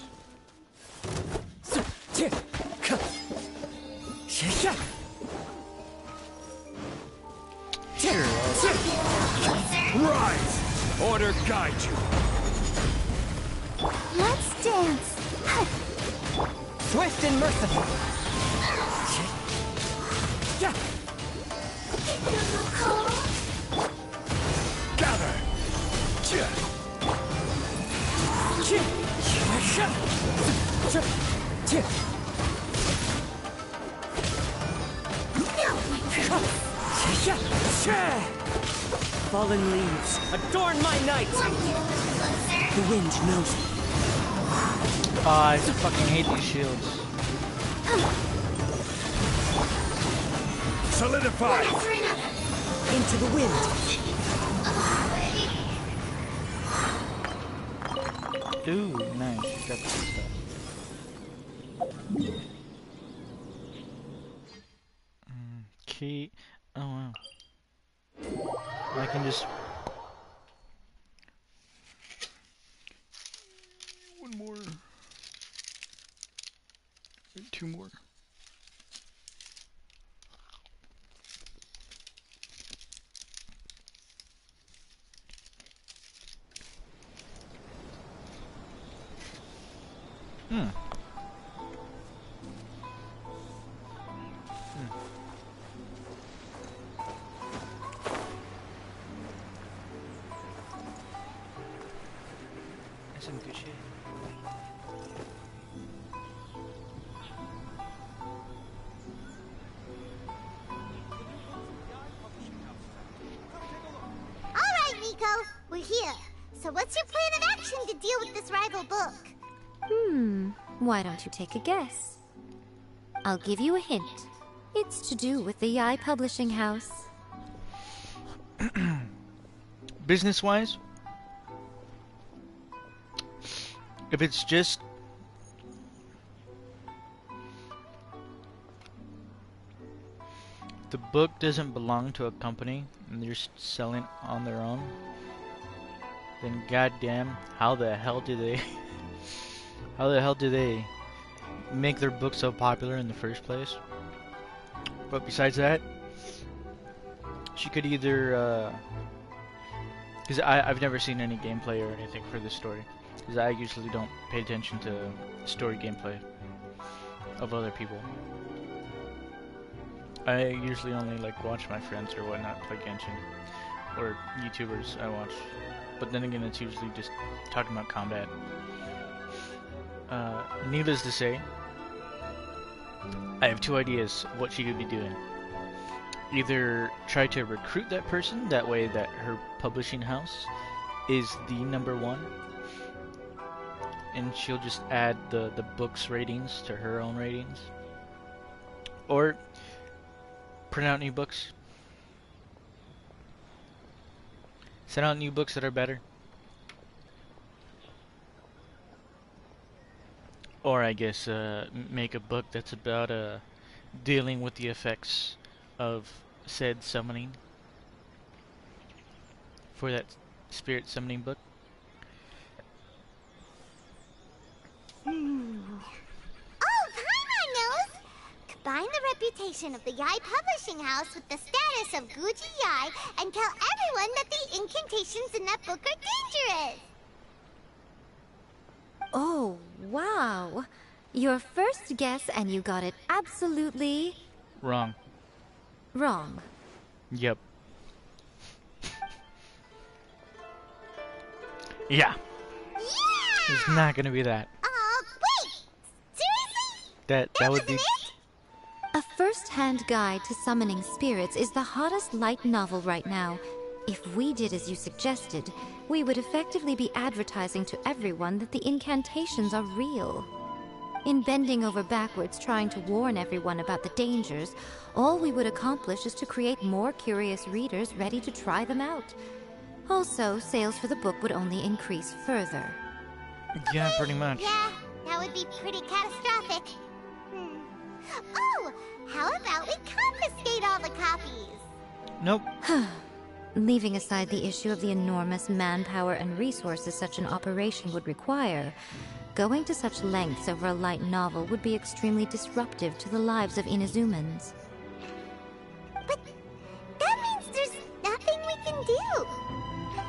Rise! Order guide you. Let's dance. Swift and merciful. Gather. Fallen leaves, adorn my night! The wind knows me. I fucking hate these shields. Solidify! Into the wind. Ooh, nice. You got the good stuff. Key. Oh wow. I can just. One more. Two more. Hmm. That's some good shit. Alright, Nico, we're here. So what's your plan of action to deal with this rival book? Why don't you take a guess? I'll give you a hint. It's to do with the Yai Publishing House. Business-wise, if it's just the book doesn't belong to a company and they're just selling on their own, then goddamn, how the hell do they make their book so popular in the first place? But besides that, she could either because I've never seen any gameplay or anything for this story, because I usually don't pay attention to story gameplay of other people. I usually only like watch my friends or whatnot play Genshin, or YouTubers I watch. But then again, it's usually just talking about combat. Needless to say, I have two ideas what she could be doing. Either try to recruit that person, that way that her publishing house is the #1, and she'll just add the book's ratings to her own ratings. Or print out new books. Send out new books that are better. Or I guess make a book that's about dealing with the effects of said summoning for that spirit summoning book. Oh, Paimon knows! Combine the reputation of the Yai Publishing House with the status of Guji Yai and tell everyone that the incantations in that book are dangerous! Oh, wow. Your first guess, and you got it absolutely Wrong. wrong. Yep. Yeah. It's not gonna be that. Wait! Seriously? That would be. A first-hand guide to summoning spirits is the hottest light novel right now. If we did as you suggested, we would effectively be advertising to everyone that the incantations are real. In bending over backwards trying to warn everyone about the dangers, all we would accomplish is to create more curious readers ready to try them out. Also, sales for the book would only increase further. Yeah, pretty much. Yeah, that would be pretty catastrophic. Oh, how about we confiscate all the copies? Nope. Leaving aside the issue of the enormous manpower and resources such an operation would require, going to such lengths over a light novel would be extremely disruptive to the lives of Inazumans. But that means there's nothing we can do.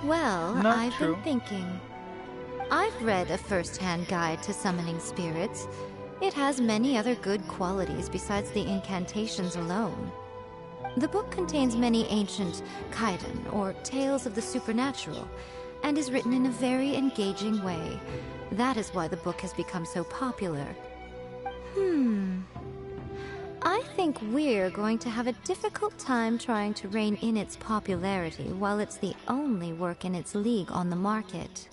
Well, Not I've true. been thinking. I've read a first-hand guide to summoning spirits. It has many other good qualities besides the incantations alone. The book contains many ancient kaiden, or tales of the supernatural, and is written in a very engaging way. That is why the book has become so popular. I think we're going to have a difficult time trying to rein in its popularity while it's the only work in its league on the market.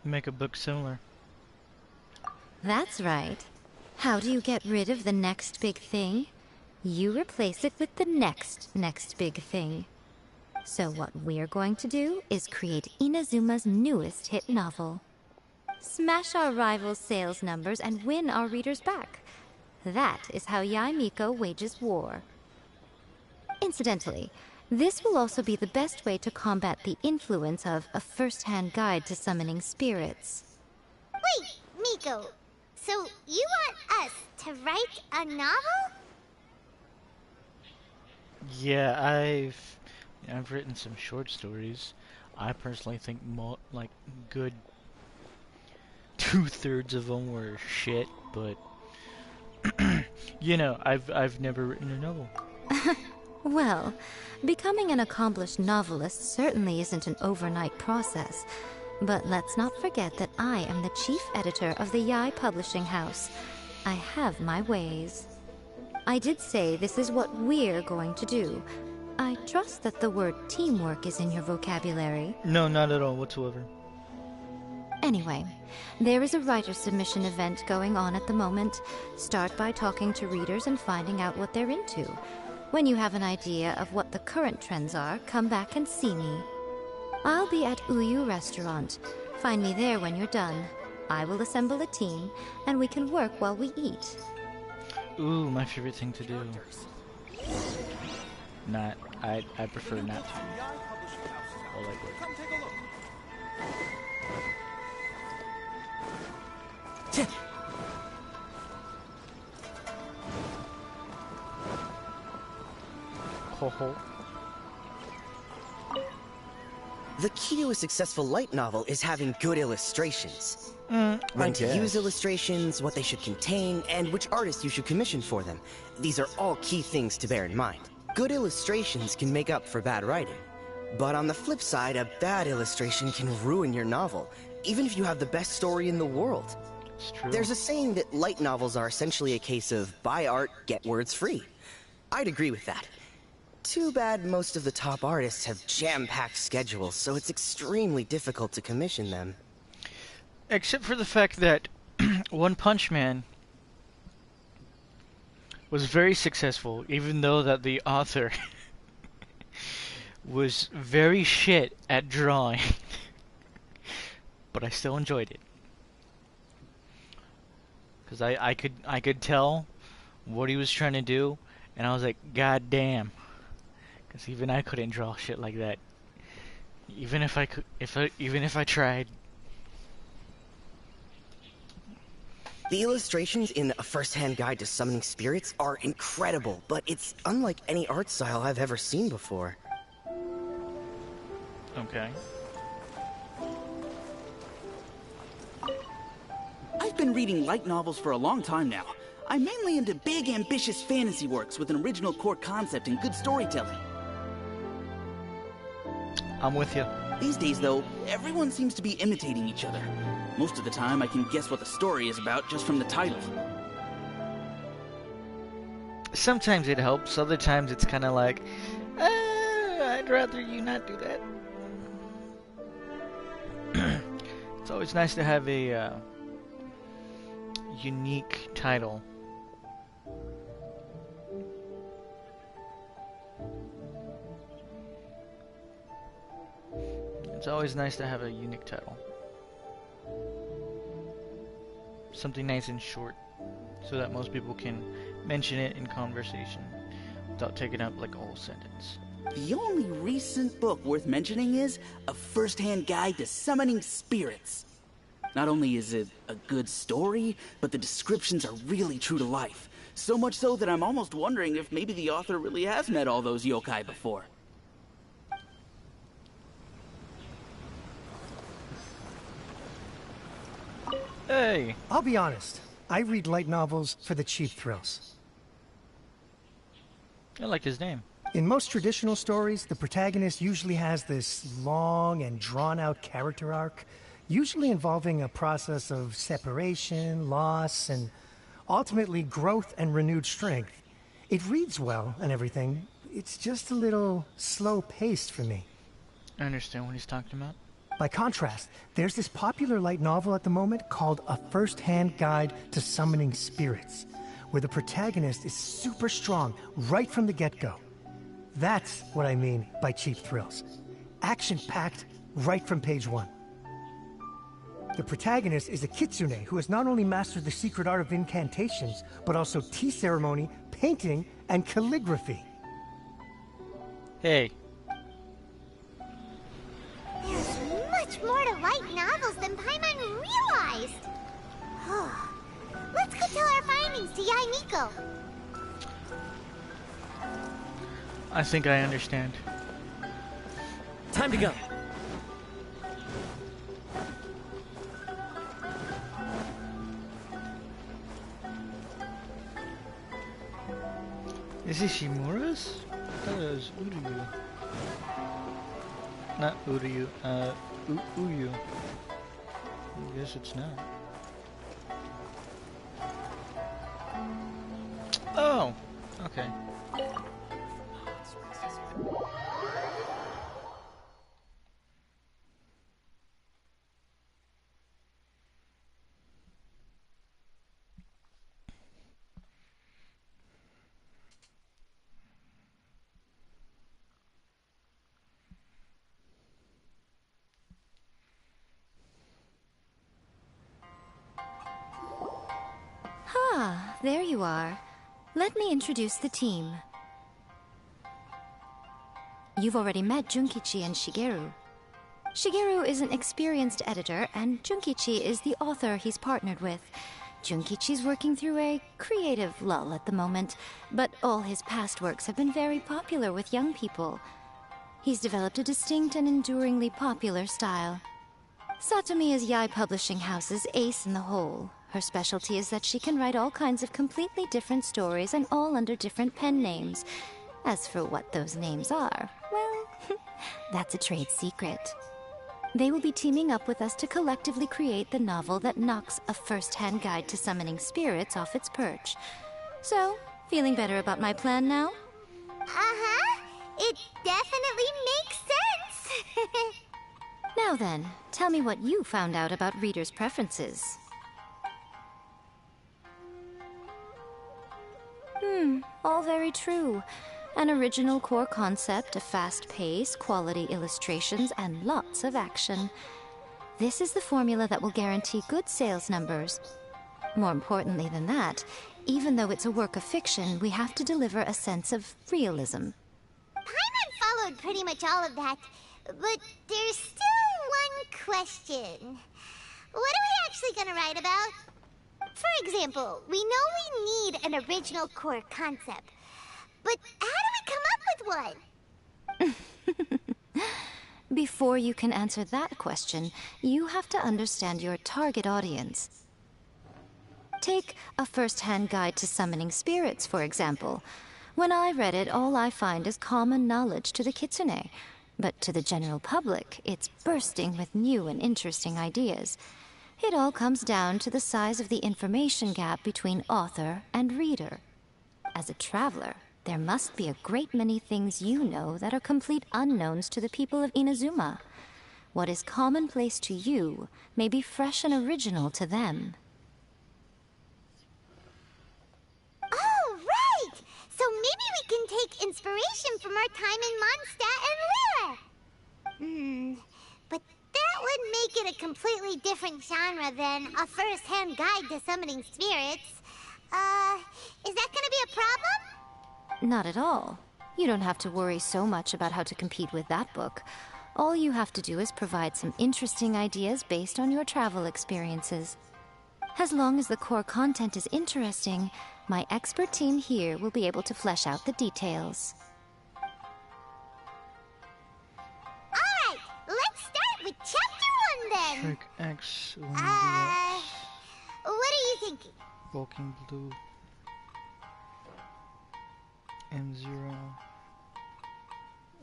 Make a book similar. That's right. How do you get rid of the next big thing? You replace it with the next big thing. So what we're going to do is create Inazuma's newest hit novel. Smash our rivals' sales numbers and win our readers back. That is how Yae Miko wages war. Incidentally, this will also be the best way to combat the influence of a first-hand guide to summoning spirits. Wait, Miko. So you want us to write a novel? Yeah, I've written some short stories. I personally think good 2/3 of them were shit, but you know, I've never written a novel. Well, becoming an accomplished novelist certainly isn't an overnight process. But let's not forget that I am the chief editor of the Yae Publishing House. I have my ways. I did say this is what we're going to do. I trust that the word teamwork is in your vocabulary. No, not at all whatsoever. Anyway, there is a writer submission event going on at the moment. Start by talking to readers and finding out what they're into. When you have an idea of what the current trends are, come back and see me. I'll be at Uyu Restaurant. Find me there when you're done. I will assemble a team, and we can work while we eat. Ooh, my favorite thing to do. I prefer not to. Or like what? Come take a look. Ho ho. The key to a successful light novel is having good illustrations. I When to guess. use illustrations, what they should contain, and which artist you should commission for them. These are all key things to bear in mind. Good illustrations can make up for bad writing. But on the flip side, a bad illustration can ruin your novel, even if you have the best story in the world. It's true. There's a saying that light novels are essentially a case of buy art, get words free. I'd agree with that. Too bad most of the top artists have jam-packed schedules, so it's extremely difficult to commission them. Except for the fact that One Punch Man was very successful, even though that the author was very shit at drawing. But I still enjoyed it. Because I could tell what he was trying to do, and I was like, God damn. Because even I couldn't draw shit like that. Even if I could, even if I tried. The illustrations in A First-Hand Guide to Summoning Spirits are incredible, but it's unlike any art style I've ever seen before. Okay. I've been been reading light novels for a long time now. I'm mainly into big, ambitious fantasy works with an original core concept and good storytelling. I'm with you. These days, though, everyone seems to be imitating each other. Most of the time, I can guess what the story is about just from the title. Sometimes it helps, other times it's kind of like, I'd rather you not do that. It's always nice to have a unique title. It's always nice to have a unique title. Something nice and short, so that most people can mention it in conversation without taking up like a whole sentence. The only recent book worth mentioning is A First-Hand Guide to Summoning Spirits. Not only is it a good story, but the descriptions are really true to life. So much so that I'm almost wondering if maybe the author really has met all those yokai before. Hey! I'll be honest. I read light novels for the cheap thrills. I like his name. In most traditional stories, the protagonist usually has this long and drawn-out character arc, usually involving a process of separation, loss, and ultimately growth and renewed strength. It reads well and everything. It's just a little slow-paced for me. I understand what he's talking about. By contrast, there's this popular light novel at the moment called A First-Hand Guide to Summoning Spirits, where the protagonist is super strong right from the get-go. That's what I mean by cheap thrills. Action-packed right from page one. The protagonist is a kitsune who has not only mastered the secret art of incantations, but also tea ceremony, painting, and calligraphy. Hey. There's much more to light novels than Paimon realized. Let's go tell our findings to Yae Miko. I think I understand. Time to go. Is this Shimura's? That was Uryu. Not Uryu, Uyu. I guess it's not. Oh! Okay. Ah, there you are. Let me introduce the team. You've already met Junkichi and Shigeru. Shigeru is an experienced editor, and Junkichi is the author he's partnered with. Junkichi's working through a creative lull at the moment, but all his past works have been very popular with young people. He's developed a distinct and enduringly popular style. Satomi is Yae Publishing House's ace in the hole. Her specialty is that she can write all kinds of completely different stories and all under different pen names. As for what those names are, well, that's a trade secret. They will be teaming up with us to collectively create the novel that knocks A First-Hand Guide to Summoning Spirits off its perch. So, feeling better about my plan now? Uh-huh. It definitely makes sense. Now then, tell me what you found out about readers' preferences. All very true. An original core concept, a fast pace, quality illustrations, and lots of action. This is the formula that will guarantee good sales numbers. More importantly than that, even though it's a work of fiction, we have to deliver a sense of realism. Paimon followed pretty much all of that, but there's still one question. What are we actually gonna write about? For example, we know we need an original core concept, but how do we come up with one? Before you can answer that question, you have to understand your target audience. Take A First-Hand Guide to Summoning Spirits, for example. When I read it, all I find is common knowledge to the kitsune. But to the general public, it's bursting with new and interesting ideas. It all comes down to the size of the information gap between author and reader. As a traveler, there must be a great many things you know that are complete unknowns to the people of Inazuma. What is commonplace to you may be fresh and original to them. Oh, right! So maybe we can take inspiration from our time in Mondstadt and Lyra. But that would make it a completely different genre than A First-Hand Guide to Summoning Spirits. Is that gonna be a problem? Not at all. You don't have to worry so much about how to compete with that book. All you have to do is provide some interesting ideas based on your travel experiences. As long as the core content is interesting, my expert team here will be able to flesh out the details. Alright, let's start with Chapter 1 then! Trick X, 1DX. What are you thinking? Walking Blue. M0.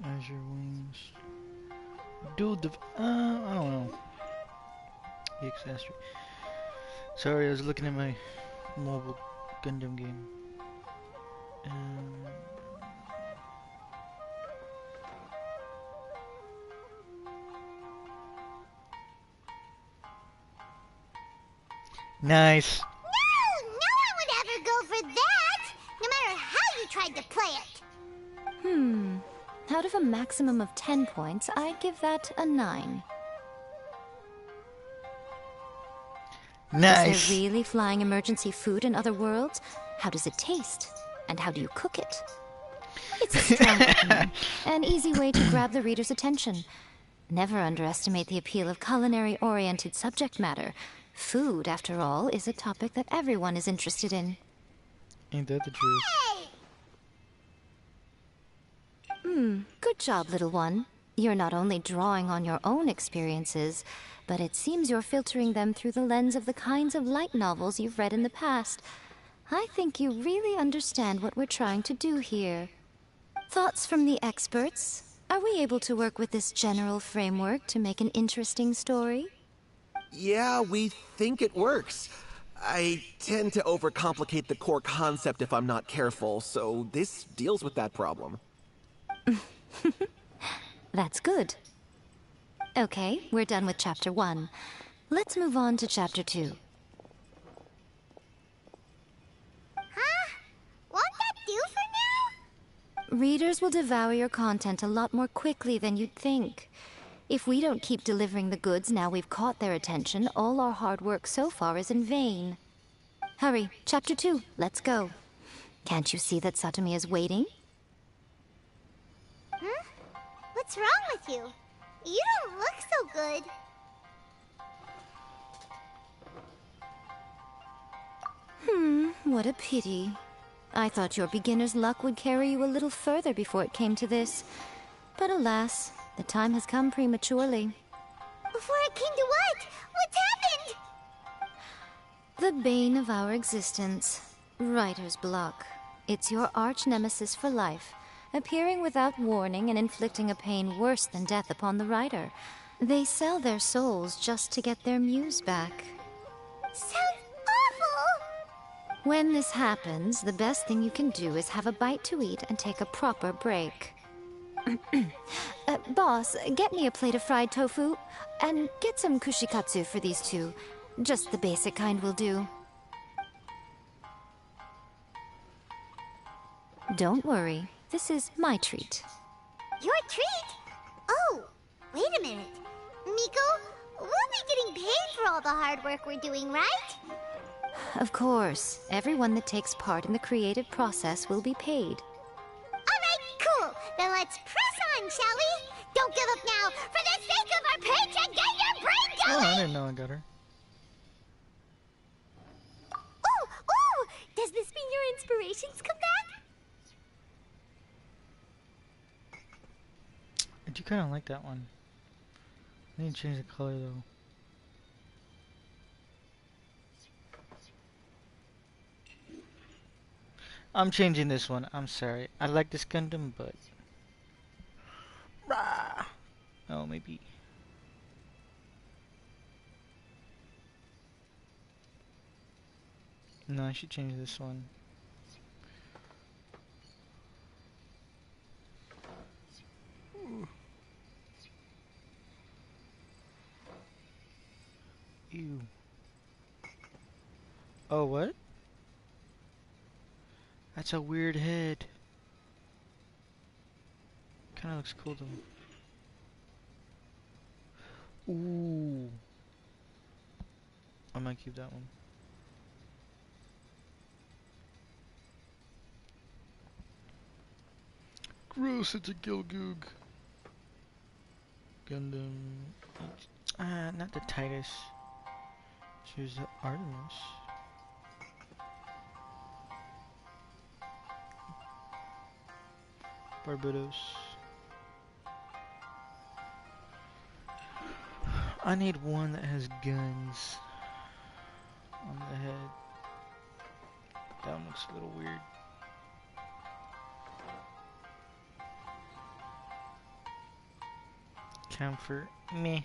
Azure Wings. Dude, I don't know. EX Astro. Sorry, I was looking at my mobile Gundam game. Nice. No one would ever go for that! No matter how you tried to play it! Out of a maximum of 10 points, I'd give that a 9. Nice. Is there really flying emergency food in other worlds? How does it taste? And how do you cook it? It's a strong opening, an easy way to grab the reader's attention. Never underestimate the appeal of culinary-oriented subject matter. Food, after all, is a topic that everyone is interested in. Ain't that the truth? Good job, little one. You're not only drawing on your own experiences, but it seems you're filtering them through the lens of the kinds of light novels you've read in the past. I think you really understand what we're trying to do here. Thoughts from the experts? Are we able to work with this general framework to make an interesting story? Yeah, we think it works. I tend to overcomplicate the core concept if I'm not careful, so this deals with that problem. That's good. Okay, we're done with Chapter 1. Let's move on to Chapter 2. Huh? Won't that do for now? Readers will devour your content a lot more quickly than you'd think. If we don't keep delivering the goods now we've caught their attention, all our hard work so far is in vain. Hurry, Chapter 2, let's go. Can't you see that Satomi is waiting? Huh? What's wrong with you? You don't look so good. What a pity. I thought your beginner's luck would carry you a little further before it came to this. But alas, the time has come prematurely. Before it came to what? What's happened? The bane of our existence. Writer's block. It's your arch-nemesis for life, appearing without warning and inflicting a pain worse than death upon the writer. They sell their souls just to get their muse back. Sounds awful! When this happens, the best thing you can do is have a bite to eat and take a proper break. Boss, get me a plate of fried tofu, and get some kushikatsu for these two. Just the basic kind will do. Don't worry, this is my treat. Your treat? Oh, wait a minute. Miko, we'll be getting paid for all the hard work we're doing, right? Of course, everyone that takes part in the creative process will be paid. Alright, cool. Then let's press on, shall we? Don't give up now. For the sake of our paycheck, get your brain Oh, going! I didn't know I got her. Ooh! Does this mean your inspirations come back? I do kind of like that one. I need to change the color though. I'm changing this one. I'm sorry. I like this Gundam, but... Rah! Oh, maybe... No, I should change this one. Ew. Oh, what? That's a weird head. Kinda looks cool though. Ooh. I might keep that one. Gross, it's a Gilgoog. Gundam. Not the Titus. Choose the Artemis. Barbados. I need one that has guns on the head. That one looks a little weird. Comfort, meh.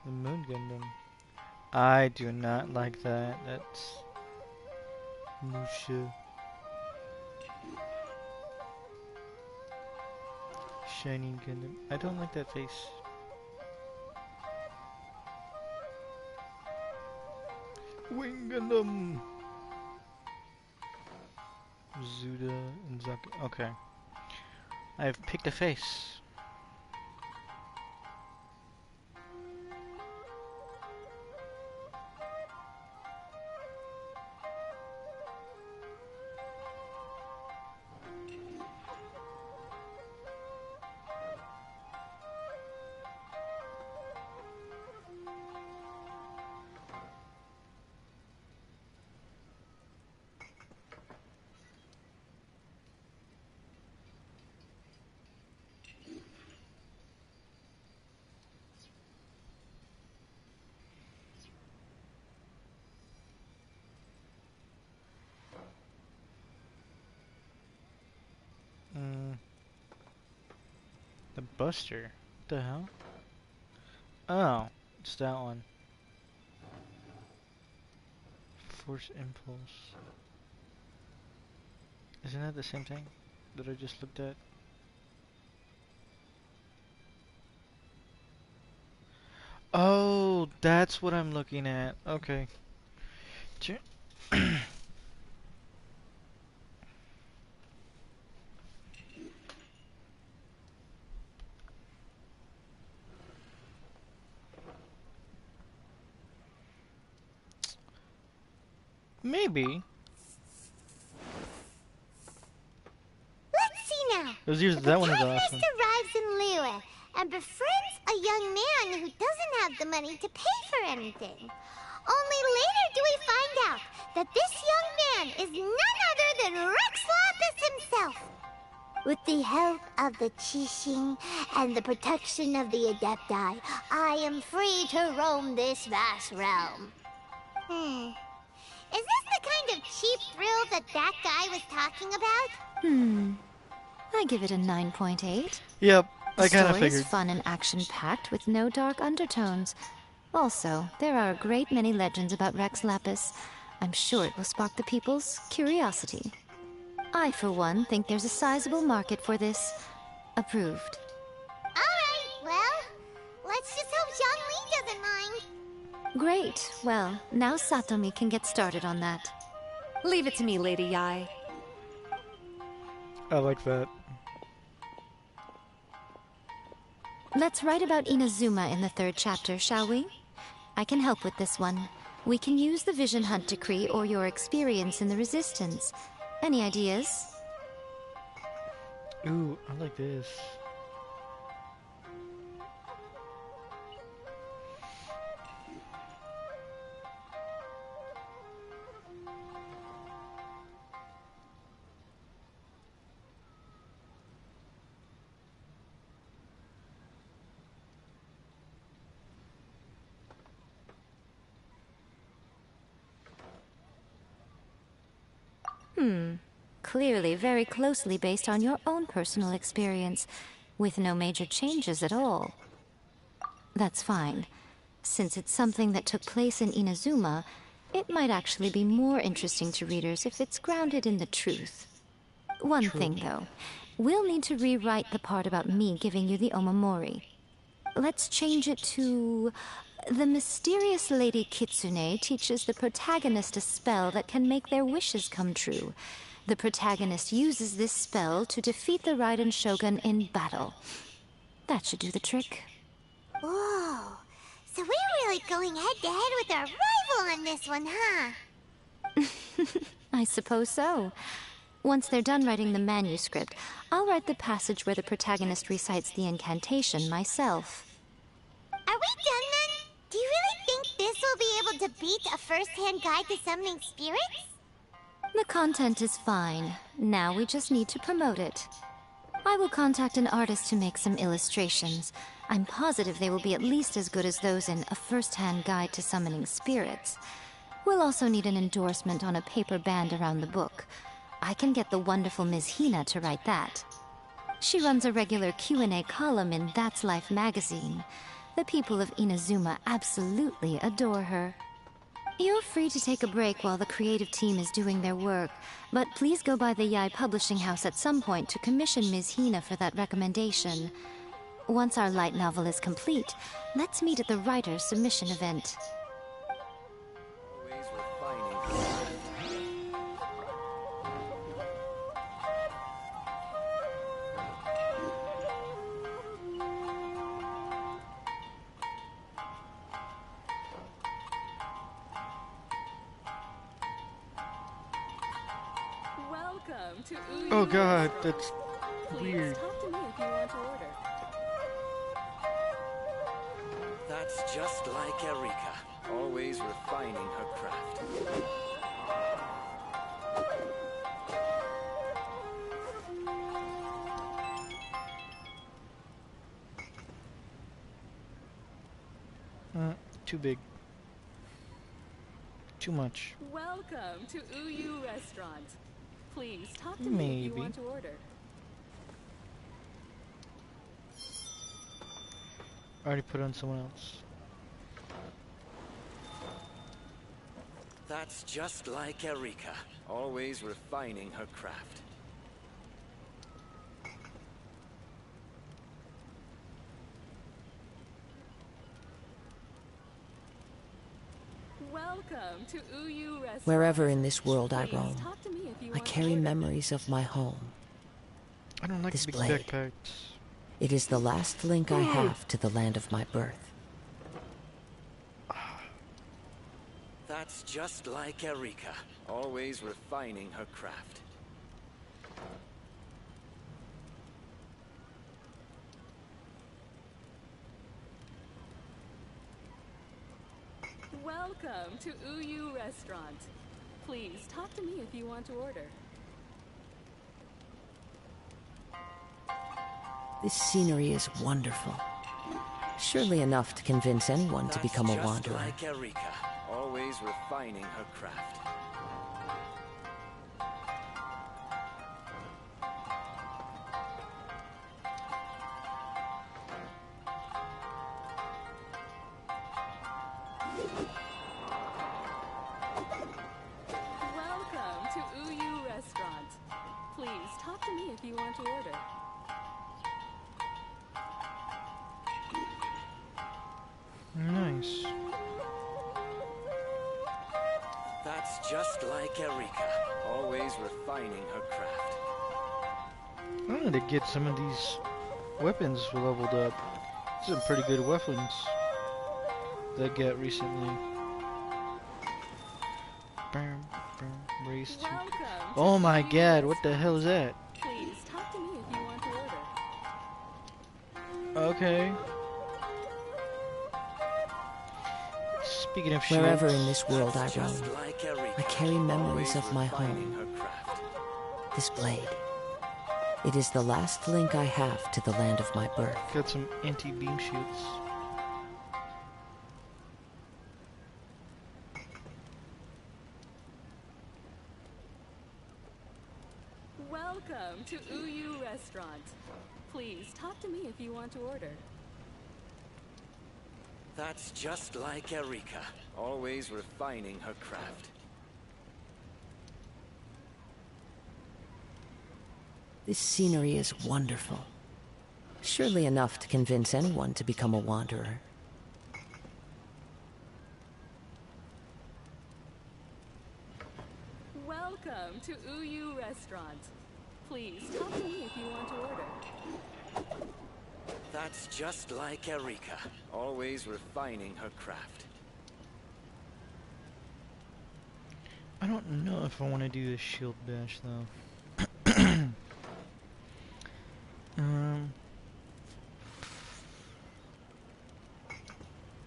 The Moon Gundam. I do not like that. That's Musha. Shining Gundam. I don't like that face. Wing Gundam. Zuda and Zaki. Okay. I've picked a face. The Buster? What the hell? Oh, it's that one. Force Impulse. Isn't that the same thing that I just looked at? Oh, that's what I'm looking at. Okay. Maybe. Let's see now. That one is awesome. Arrives in Liyue and befriends a young man who doesn't have the money to pay for anything. Only later do we find out that this young man is none other than Rex Lapis himself. With the help of the Qixing and the protection of the Adepti, I am free to roam this vast realm. Is this the kind of cheap thrill that guy was talking about? I give it a 9.8. Yep, I kind of The story figured. is fun and action-packed with no dark undertones. Also, there are a great many legends about Rex Lapis. I'm sure it will spark the people's curiosity. I, for one, think there's a sizable market for this. Approved. Alright, well, let's just hope Zhongli doesn't mind. Great. Well, now Satomi can get started on that. Leave it to me, Lady Yae. I like that. Let's write about Inazuma in the 3rd chapter, shall we? I can help with this one. We can use the Vision Hunt Decree or your experience in the Resistance. Any ideas? Ooh, I like this. Clearly very closely based on your own personal experience, with no major changes at all. That's fine. Since it's something that took place in Inazuma, it might actually be more interesting to readers if it's grounded in the truth. One thing, though. We'll need to rewrite the part about me giving you the Omamori. Let's change it to... The mysterious Lady Kitsune teaches the protagonist a spell that can make their wishes come true. The protagonist uses this spell to defeat the Raiden Shogun in battle. That should do the trick. Whoa. So we're really going head-to-head with our rival on this one, huh? I suppose so. Once they're done writing the manuscript, I'll write the passage where the protagonist recites the incantation myself. Are we done then? Do you really think this will be able to beat a first-hand guide to summoning spirits? The content is fine. Now we just need to promote it. I will contact an artist to make some illustrations. I'm positive they will be at least as good as those in A First-Hand Guide to Summoning Spirits. We'll also need an endorsement on a paper band around the book. I can get the wonderful Ms. Hina to write that. She runs a regular Q&A column in That's Life magazine. The people of Inazuma absolutely adore her. You're free to take a break while the creative team is doing their work, but please go by the Yai Publishing House at some point to commission Ms. Hina for that recommendation. Once our light novel is complete, let's meet at the writer's submission event. Oh god, that's weird. Talk to me if you want to order. That's just like Erika, always refining her craft. Too big. Too much. Welcome to Uyu Restaurant. Please talk to Maybe. me if you want to order. I already put it on someone else. That's just like Erika, always refining her craft. Welcome to Uyu Restaurant. Wherever in this world I Please roam, talk to me if you I want to carry order. memories of my home. I don't like This big blade. backpacks. It is the last link I have to the land of my birth. That's just like Erika, always refining her craft. Welcome to Uyu Restaurant. Please talk to me if you want to order. This scenery is wonderful. Surely enough to convince anyone to become a wanderer. That's just like Erika, always refining her craft. Welcome to Uyu Restaurant. Please talk to me if you want to order. Nice. That's just like Erika, always refining her craft. I need to get some of these weapons leveled up. Some pretty good weapons that I got recently. Race to... Oh my god, what the hell is that? Please talk to me if you want to order. Okay. Speaking of shields, Wherever in this world I roam, I carry memories of my home. This blade. It is the last link I have to the land of my birth. got some anti-beam shields. Welcome to Uyu Restaurant. Please talk to me if you want to order. That's just like Erika, always refining her craft. This scenery is wonderful. Surely enough to convince anyone to become a wanderer. Welcome to Uyu Restaurant. Please talk to me if you want to order. That's just like Erika, always refining her craft. I don't know if I want to do the shield bash though.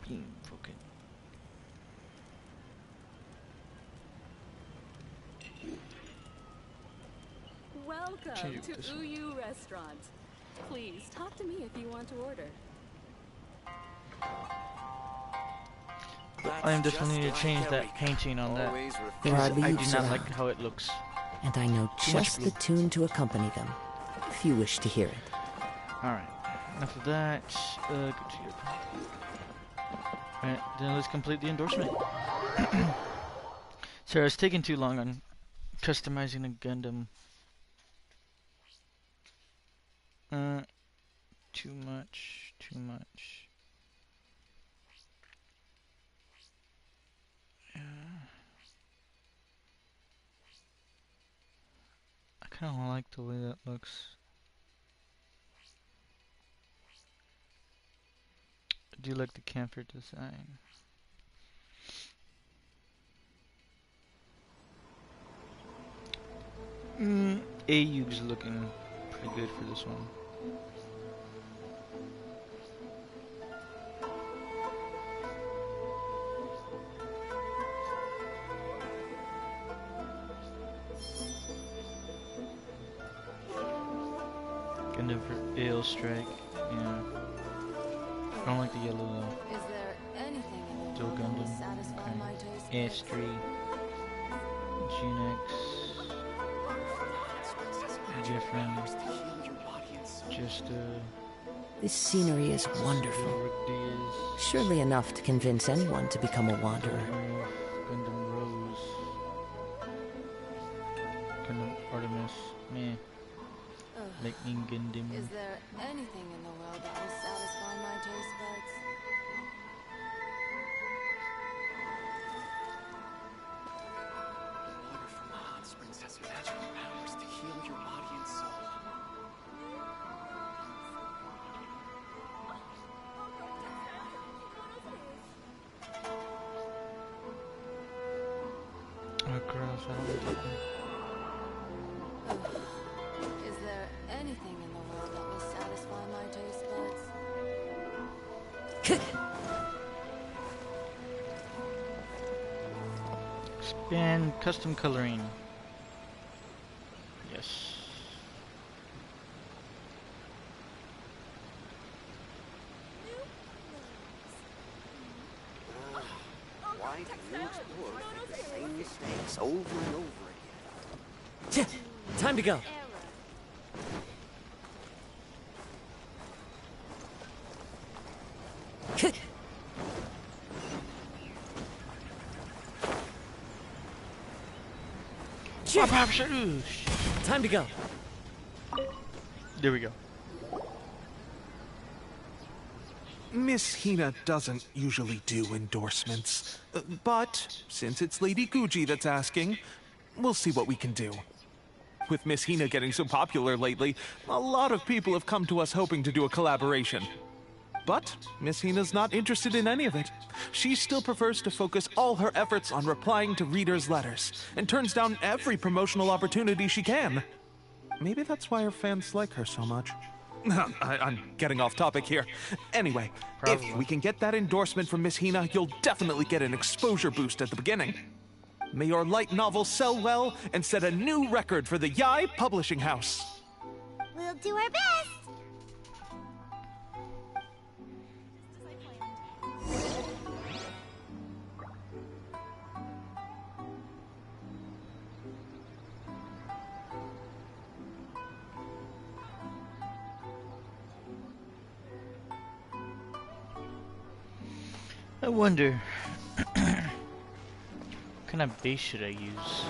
Beam fucking. Welcome to Uyu Restaurant. Please talk to me if you want to order. I am definitely need to change that painting on that. Hardly I do use not around. like how it looks. And I know just the tune to accompany them, if you wish to hear it. Alright, enough of that. Go to your... Alright, then let's complete the endorsement. Sorry, it's taking too long on customizing a Gundam. Too much. I kind of like the way that looks. I do like the camper design. AU's looking pretty good for this one. Gundam for Ale Strike, yeah. I don't like the yellow though. Is there anything in the Still world that will Gundam. satisfy my taste buds? S3, Genex, Jeffrey, just This scenery is wonderful. Surely enough to convince anyone to become a wanderer. Gundam Rose, Gundam Artemis, meh. Lightning Gundam. Is there anything in the world that will satisfy my taste buds? Water from the hot springs has magical powers to heal your body and soul. Oh, gross, I don't like that. Is there anything in the world that will satisfy my taste buds? Expand custom coloring. Yes. Why do you explore make the same mistakes over and over again? Time to go. Time to go. There we go. Miss Hina doesn't usually do endorsements, but since it's Lady Guji that's asking, we'll see what we can do. With Miss Hina getting so popular lately, a lot of people have come to us hoping to do a collaboration. But Miss Hina's not interested in any of it. She still prefers to focus all her efforts on replying to readers' letters, and turns down every promotional opportunity she can. Maybe that's why her fans like her so much. I'm getting off topic here. Anyway, if we can get that endorsement from Miss Hina, you'll definitely get an exposure boost at the beginning. May your light novel sell well and set a new record for the Yai Publishing House. We'll do our best. I wonder, what kind of base should I use?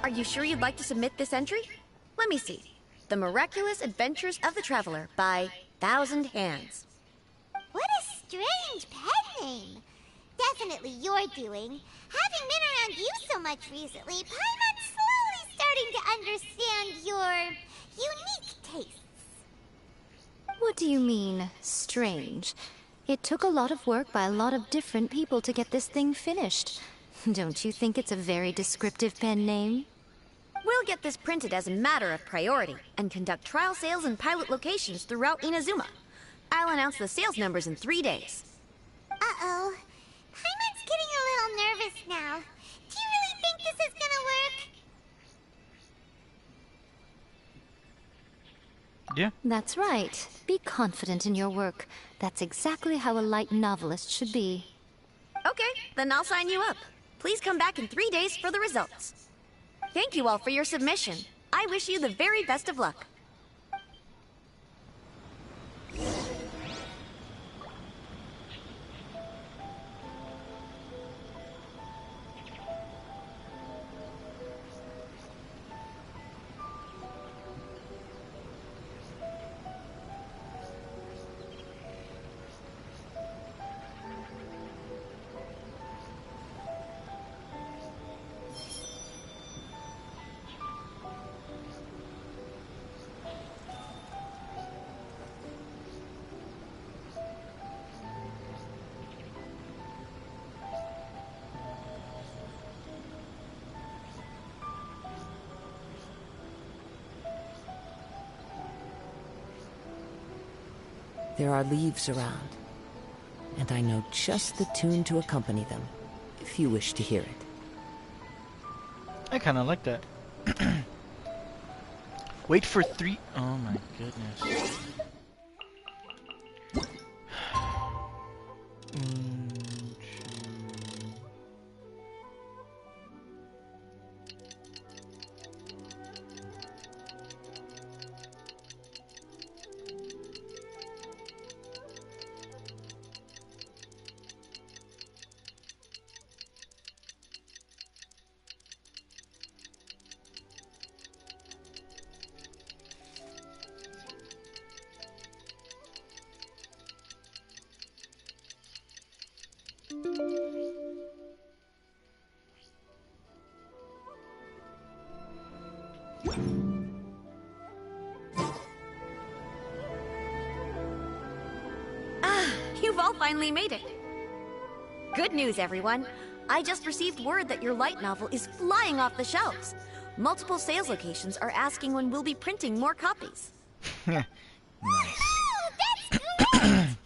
Are you sure you'd like to submit this entry? Let me see. The Miraculous Adventures of the Traveler by Thousand Hands. What a strange pet name. Definitely your doing. Having been around you so much recently, Paimon's slowly starting to understand your unique tastes. What do you mean, strange? It took a lot of work by a lot of different people to get this thing finished. Don't you think it's a very descriptive pen name? We'll get this printed as a matter of priority and conduct trial sales in pilot locations throughout Inazuma. I'll announce the sales numbers in 3 days. Uh-oh. Paimon's getting a little nervous now. Do you really think this is gonna work? Yeah. That's right. Be confident in your work. That's exactly how a light novelist should be. Okay, then I'll sign you up. Please come back in 3 days for the results. Thank you all for your submission. I wish you the very best of luck. There are leaves around, and I know just the tune to accompany them, if you wish to hear it. I kind of like that. Wait for 3. Oh my goodness. You've all finally made it. Good news, everyone. I just received word that your light novel is flying off the shelves. Multiple sales locations are asking when we'll be printing more copies. Nice. That's great!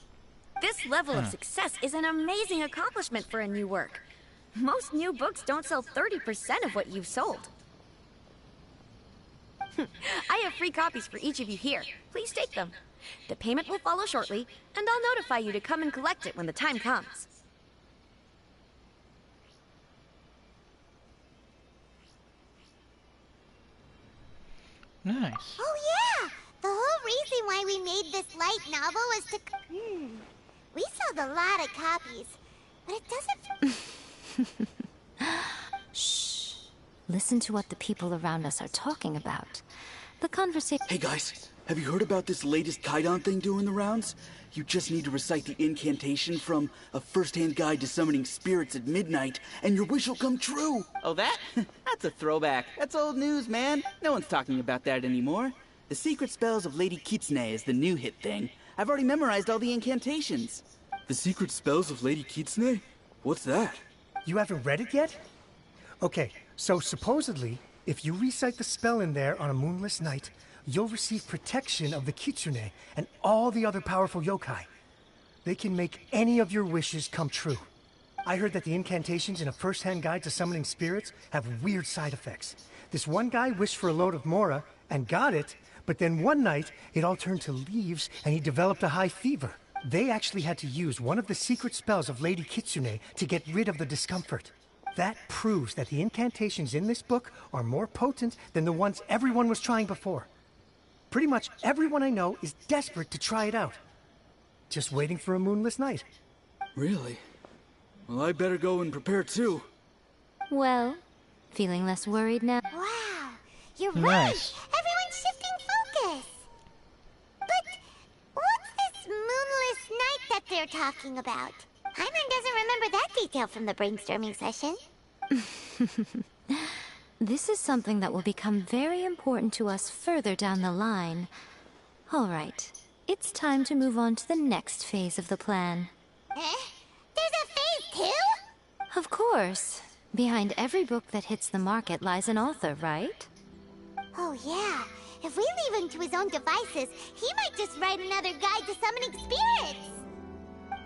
This level of success is an amazing accomplishment for a new work. Most new books don't sell 30% of what you've sold. I have free copies for each of you here. Please take them. The payment will follow shortly, and I'll notify you to come and collect it when the time comes. Nice. Oh yeah! The whole reason why we made this light novel was to... We sold a lot of copies, but it doesn't... Shh. Listen to what the people around us are talking about. The conversation... Hey guys, have you heard about this latest Kaidan thing doing the rounds? You just need to recite the incantation from A First-Hand Guide to Summoning Spirits at Midnight, and your wish will come true! Oh, that? That's a throwback. That's old news, man. No one's talking about that anymore. The Secret Spells of Lady Kitsune is the new hit thing. I've already memorized all the incantations. The Secret Spells of Lady Kitsune? What's that? You haven't read it yet? Okay, so supposedly, if you recite the spell in there on a moonless night, you'll receive protection of the Kitsune and all the other powerful yokai. They can make any of your wishes come true. I heard that the incantations in A First-Hand Guide to Summoning Spirits have weird side effects. This one guy wished for a load of Mora and got it, but then one night it all turned to leaves and he developed a high fever. They actually had to use one of the secret spells of Lady Kitsune to get rid of the discomfort. That proves that the incantations in this book are more potent than the ones everyone was trying before. Pretty much everyone I know is desperate to try it out. Just waiting for a moonless night. Really? Well, I better go and prepare too. Well, feeling less worried now? Wow, you're Nice. right. Everyone's shifting focus. But what's this moonless night that they're talking about? Hyman doesn't remember that detail from the brainstorming session. This is something that will become very important to us further down the line. All right, it's time to move on to the next phase of the plan. There's a phase 2? Of course. Behind every book that hits the market lies an author, right? Oh yeah, if we leave him to his own devices, he might just write another guide to summoning spirits.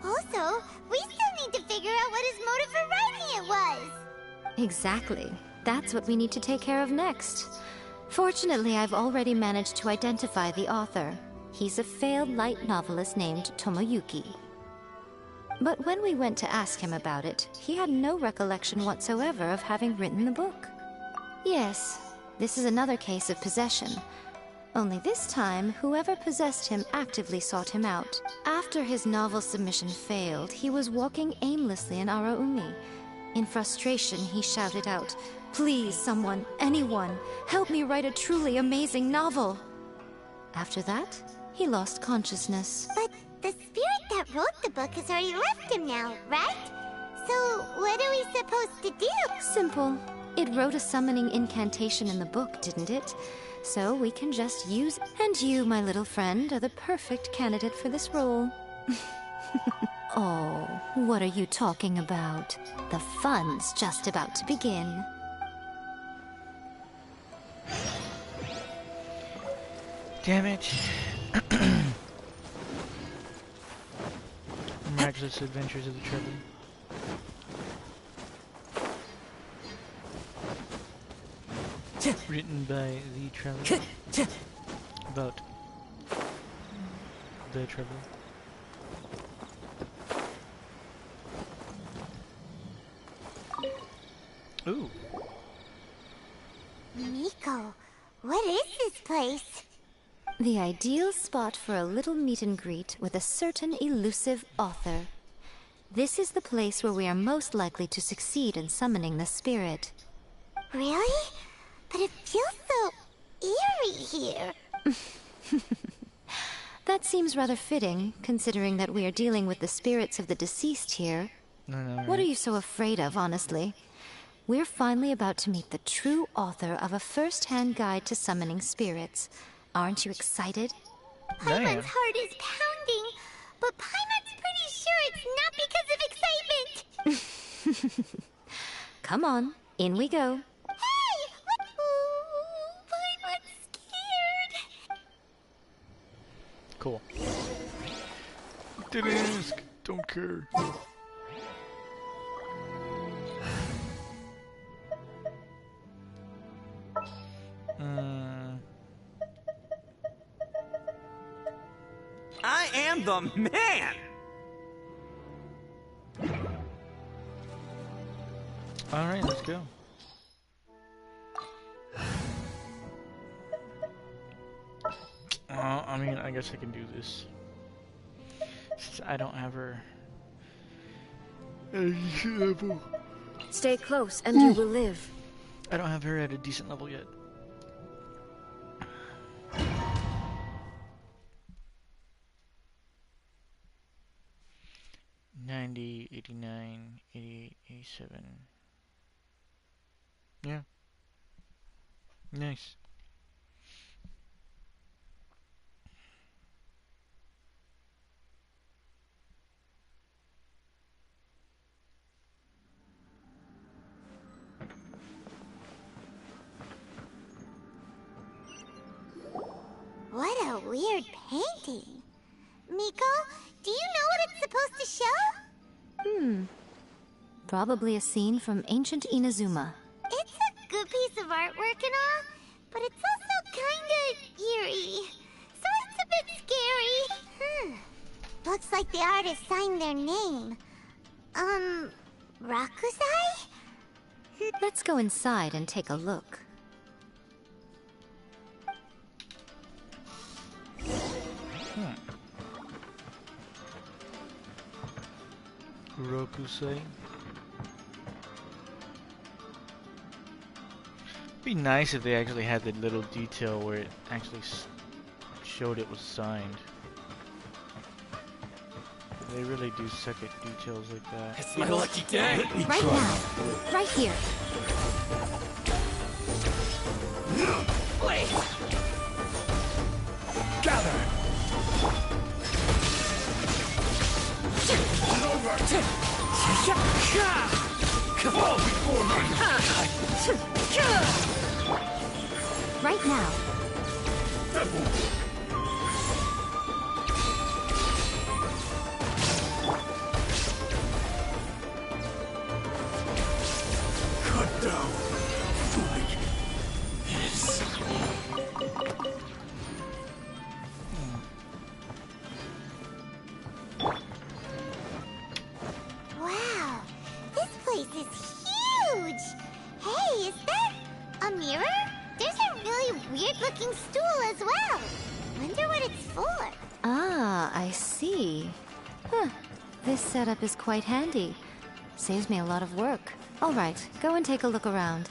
Also, we still need to figure out what his motive for writing it was. Exactly. That's what we need to take care of next. Fortunately, I've already managed to identify the author. He's a failed light novelist named Tomoyuki. But when we went to ask him about it, he had no recollection whatsoever of having written the book. Yes, this is another case of possession. Only this time, whoever possessed him actively sought him out. After his novel submission failed, he was walking aimlessly in Araumi. In frustration, he shouted out, "Please, someone, anyone, help me write a truly amazing novel!" After that, he lost consciousness. But the spirit that wrote the book has already left him now, right? So what are we supposed to do? Simple. It wrote a summoning incantation in the book, didn't it? So we can just use... And you, my little friend, are the perfect candidate for this role. Oh, what are you talking about? The fun's just about to begin. Damn it. Miraculous Adventures of the Treble. Written by the Treble. About the Treble. Ooh. Miko, what is this place? The ideal spot for a little meet and greet with a certain elusive author. This is the place where we are most likely to succeed in summoning the spirit. Really? But it feels so eerie here. That seems rather fitting, considering that we are dealing with the spirits of the deceased here. What are you so afraid of, honestly? We're finally about to meet the true author of a first-hand guide to summoning spirits. Aren't you excited? Paimon's heart is pounding, but Paimon's pretty sure it's not because of excitement. Come on, in we go. Hey! Paimon's scared. Cool. Didn't ask. Don't care. I am the man! Alright, let's go. I mean, I guess I can do this. Since I don't have her. Stay close and you will live. I don't have her at a decent level yet. 90, 89, 88, 87. Yeah. Nice. What a weird painting. Miko, do you know what it's supposed to show? Probably a scene from ancient Inazuma. It's a good piece of artwork and all, but it's also kinda eerie. So it's a bit scary. Looks like the artist signed their name. Rakusai? Let's go inside and take a look. Rokusei. Be nice if they actually had the little detail where it actually showed it was signed. They really do suck at details like that. It's my lucky day! Right now. Right here. Wait! Gather! Fall before me! Right now. Cut down. Yes. Wow, this place is huge! Hey, is that a mirror? There's a really weird-looking stool as well. Wonder what it's for. Ah, I see. Huh. This setup is quite handy. Saves me a lot of work. Alright, go and take a look around.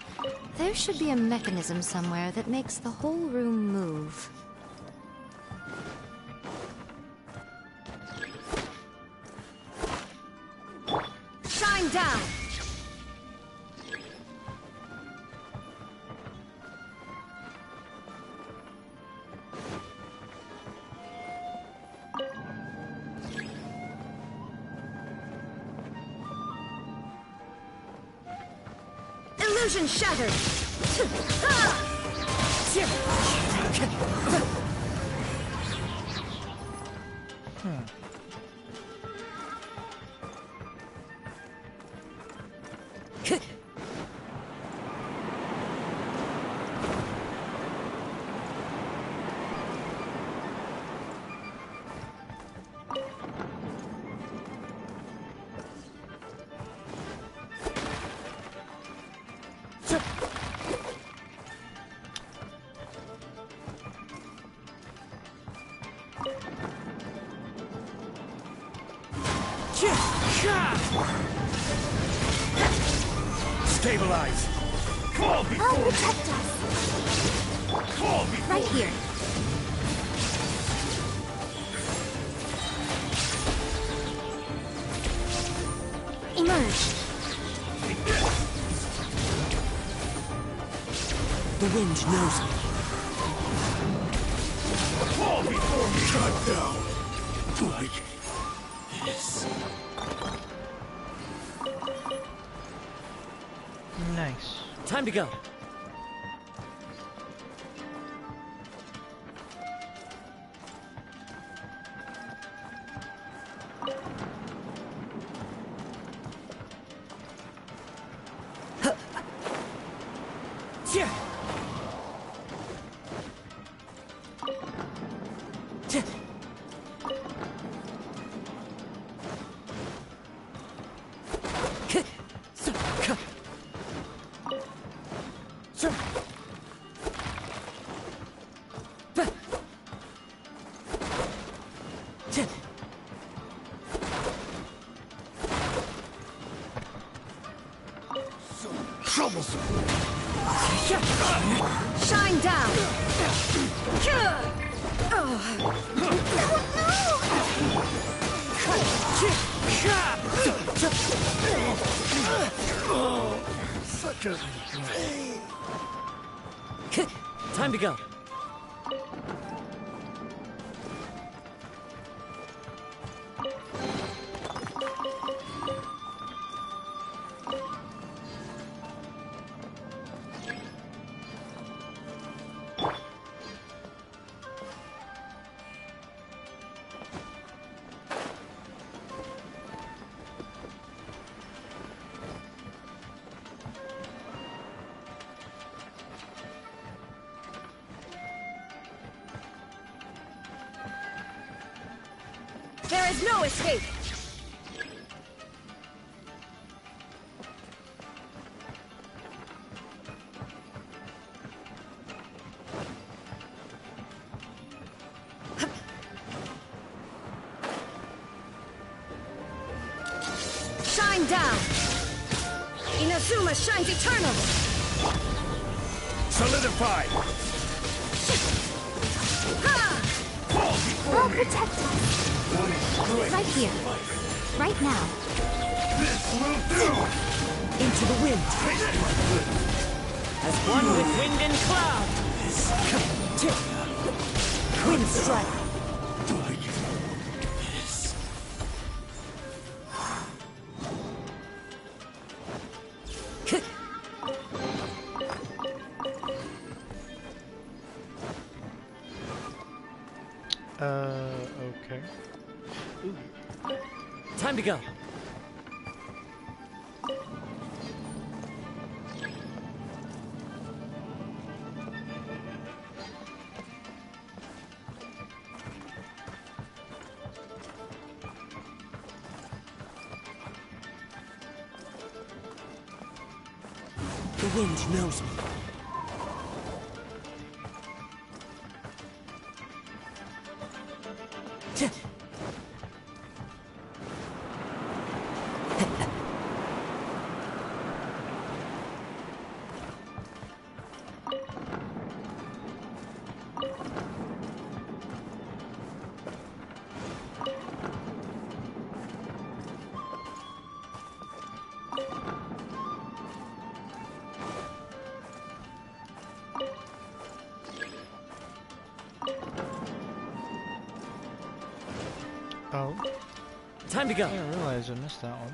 There should be a mechanism somewhere that makes the whole room move. Shine down! Illusion shattered! Stabilize. Fall before I'll me! protect us. Fall before Right here. Emerge. The wind knows me. Fall before me! Cut down. Yes. Nice. Time to go. Shine down! Such a Time to go. There's no escape! Shine down! Inazuma shines eternal! Solidify! I'll protect us. Right here. Right now. This will do! Into the wind. As one with wind and cloud. Wind strike. Okay. Ooh. Time to go. The wind knows me. Oh. Time to go. I didn't realize I missed that one.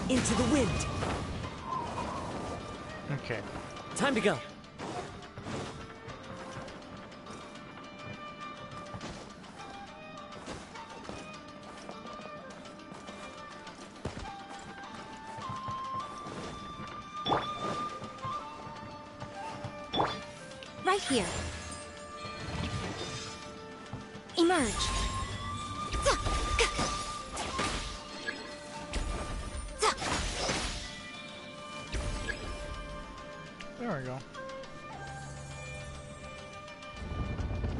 Into the wind. Okay. Time to go. Right here. Emerge. There we go.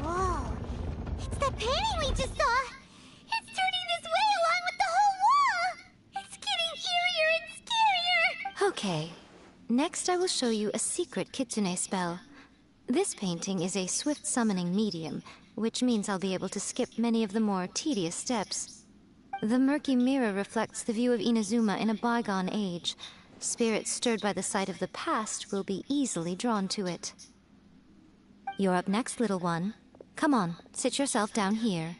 Whoa. It's that painting we just saw. It's turning this way along with the whole wall. It's getting eerier and scarier. Okay. Next I will show you a secret kitsune spell. This painting is a swift summoning medium, which means I'll be able to skip many of the more tedious steps. The murky mirror reflects the view of Inazuma in a bygone age. Spirits stirred by the sight of the past will be easily drawn to it. You're up next, little one. Come on, sit yourself down here.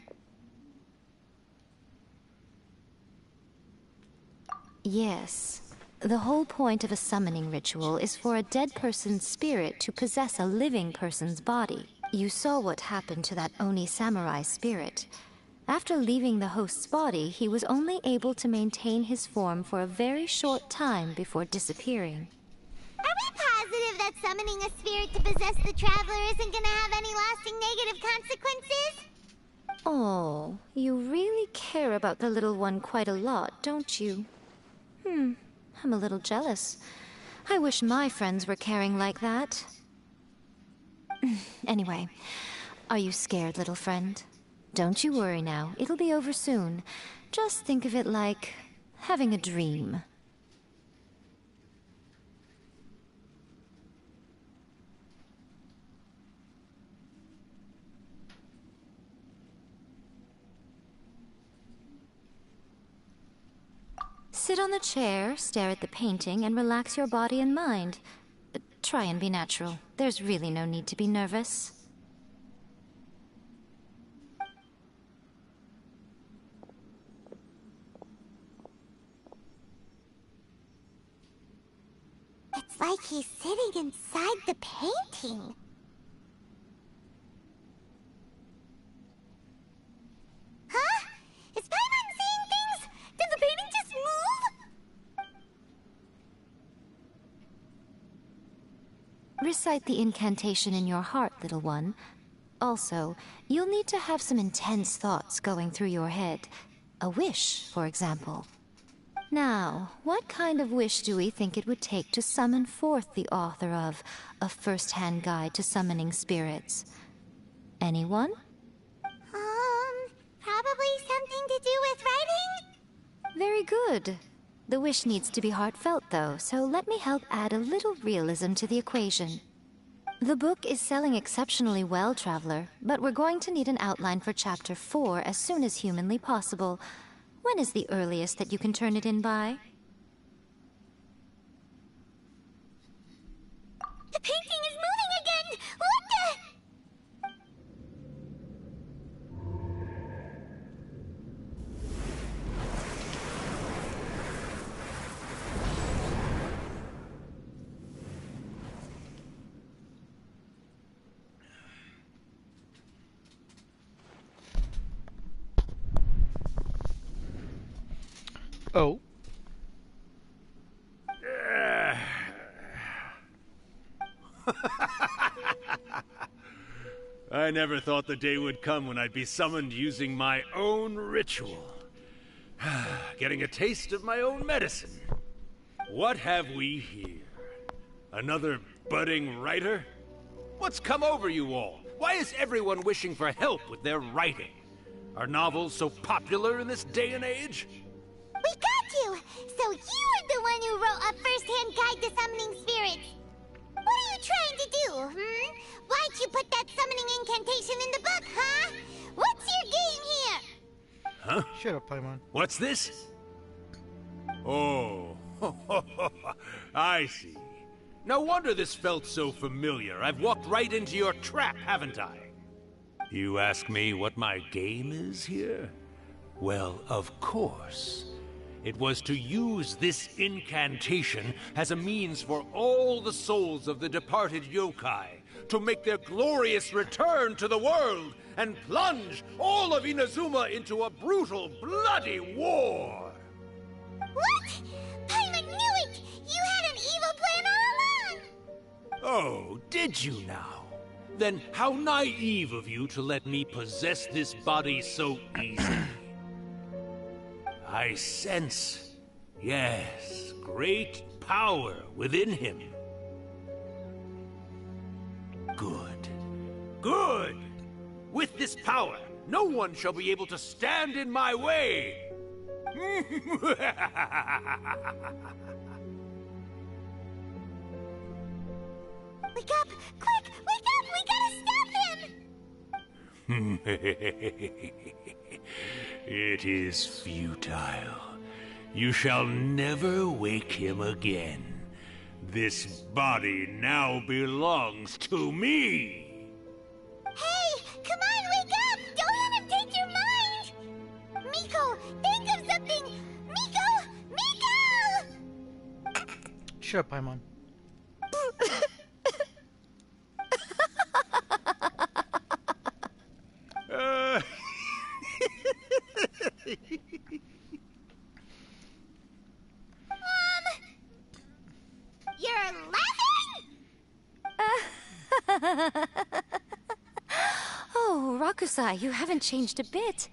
Yes. The whole point of a summoning ritual is for a dead person's spirit to possess a living person's body. You saw what happened to that Oni samurai spirit. After leaving the host's body, he was only able to maintain his form for a very short time before disappearing. Are we positive that summoning a spirit to possess the traveler isn't gonna have any lasting negative consequences? Oh, you really care about the little one quite a lot, don't you? I'm a little jealous. I wish my friends were caring like that. Anyway, are you scared, little friend? Don't you worry now, it'll be over soon. Just think of it like having a dream. Sit on the chair, stare at the painting, and relax your body and mind. Try and be natural. There's really no need to be nervous. It's like he's sitting inside the painting. Huh? Is Paimon seeing things? Did the painting just move? Recite the incantation in your heart, little one. Also, you'll need to have some intense thoughts going through your head. A wish, for example. Now, what kind of wish do we think it would take to summon forth the author of A First-Hand Guide to Summoning Spirits? Anyone? Probably something to do with writing? Very good. The wish needs to be heartfelt, though, so let me help add a little realism to the equation. The book is selling exceptionally well, Traveler, but we're going to need an outline for Chapter 4 as soon as humanly possible. When is the earliest that you can turn it in by? The painting is moving again! What the... Oh. I never thought the day would come when I'd be summoned using my own ritual. Getting a taste of my own medicine. What have we here? Another budding writer? What's come over you all? Why is everyone wishing for help with their writing? Are novels so popular in this day and age? We got you! So you're the one who wrote A First-Hand Guide to Summoning Spirits! What are you trying to do, Why'd you put that summoning incantation in the book, huh? What's your game here? Huh? Shut up, Paimon. What's this? Oh, I see. No wonder this felt so familiar. I've walked right into your trap, haven't I? You ask me what my game is here? Well, of course. It was to use this incantation as a means for all the souls of the departed yokai to make their glorious return to the world and plunge all of Inazuma into a brutal, bloody war! What? Paimon knew it! You had an evil plan all along! Oh, did you now? Then how naive of you to let me possess this body so easily. I sense, yes, great power within him. Good. Good! With this power, no one shall be able to stand in my way! Wake up! Quick! Wake up! We gotta stop him! It is futile. You shall never wake him again. This body now belongs to me! Hey! Come on, wake up! Don't let him take your mind! Miko, think of something! Miko! Miko! Shut up, Paimon. You're laughing? Oh, Rakusai, you haven't changed a bit.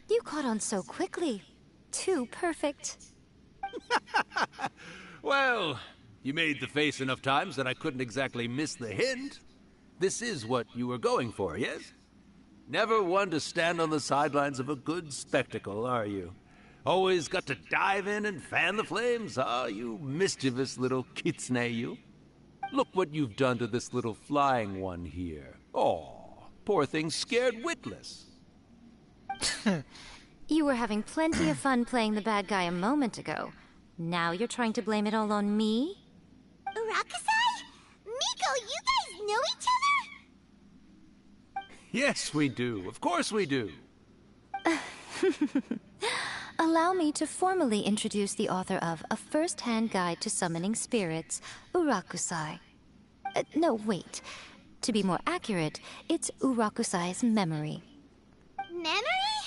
You caught on so quickly. Too perfect. Well, you made the face enough times that I couldn't exactly miss the hint. This is what you were going for, yes? Never one to stand on the sidelines of a good spectacle, are you? Always got to dive in and fan the flames, ah, you mischievous little kitsune, you. Look what you've done to this little flying one here. Oh, poor thing scared witless. You were having plenty of fun playing the bad guy a moment ago. Now you're trying to blame it all on me? Rakusai? So you guys know each other? Yes, we do. Of course we do. Allow me to formally introduce the author of A First-Hand Guide to Summoning Spirits, Urakusai. No, wait. To be more accurate, it's Urakusai's memory. Memory?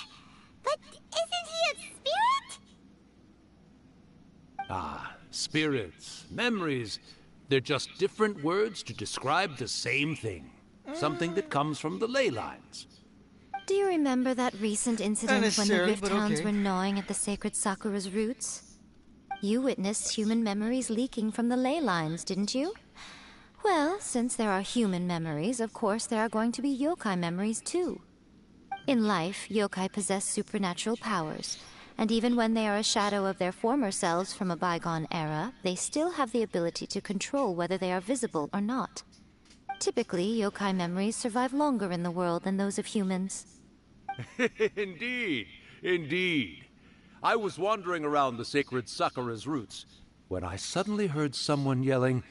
But isn't he a spirit? Ah, spirits, memories. They're just different words to describe the same thing. Something that comes from the ley lines. Do you remember that recent incident when the Rift Hounds okay. were gnawing at the sacred Sakura's roots? You witnessed human memories leaking from the ley lines, didn't you? Well, since there are human memories, of course there are going to be yokai memories too. In life, yokai possess supernatural powers, and even when they are a shadow of their former selves from a bygone era, they still have the ability to control whether they are visible or not. Typically, yokai memories survive longer in the world than those of humans. Indeed, indeed. I was wandering around the sacred Sakura's roots when I suddenly heard someone yelling,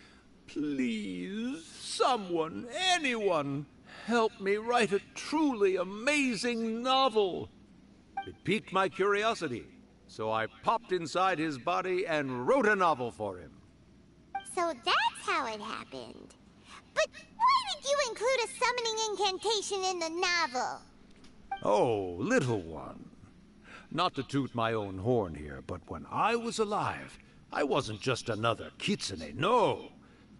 "Please, someone, anyone, help me write a truly amazing novel." It piqued my curiosity, so I popped inside his body and wrote a novel for him. So that's how it happened. But why did you include a summoning incantation in the novel? Oh, little one. Not to toot my own horn here, but when I was alive, I wasn't just another kitsune, no.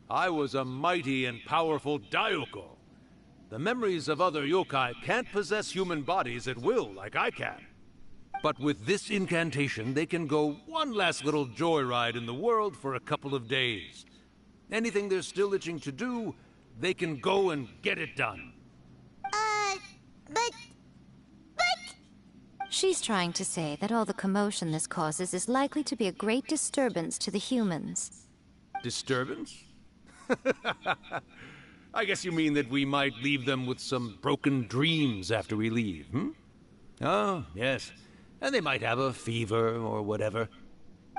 I was a mighty and powerful Daiyoko. The memories of other yokai can't possess human bodies at will like I can. But with this incantation, they can go one last little joyride in the world for a couple of days. Anything they're still itching to do, they can go and get it done. But... She's trying to say that all the commotion this causes is likely to be a great disturbance to the humans. Disturbance? I guess you mean that we might leave them with some broken dreams after we leave, hmm? Oh, yes. And they might have a fever or whatever.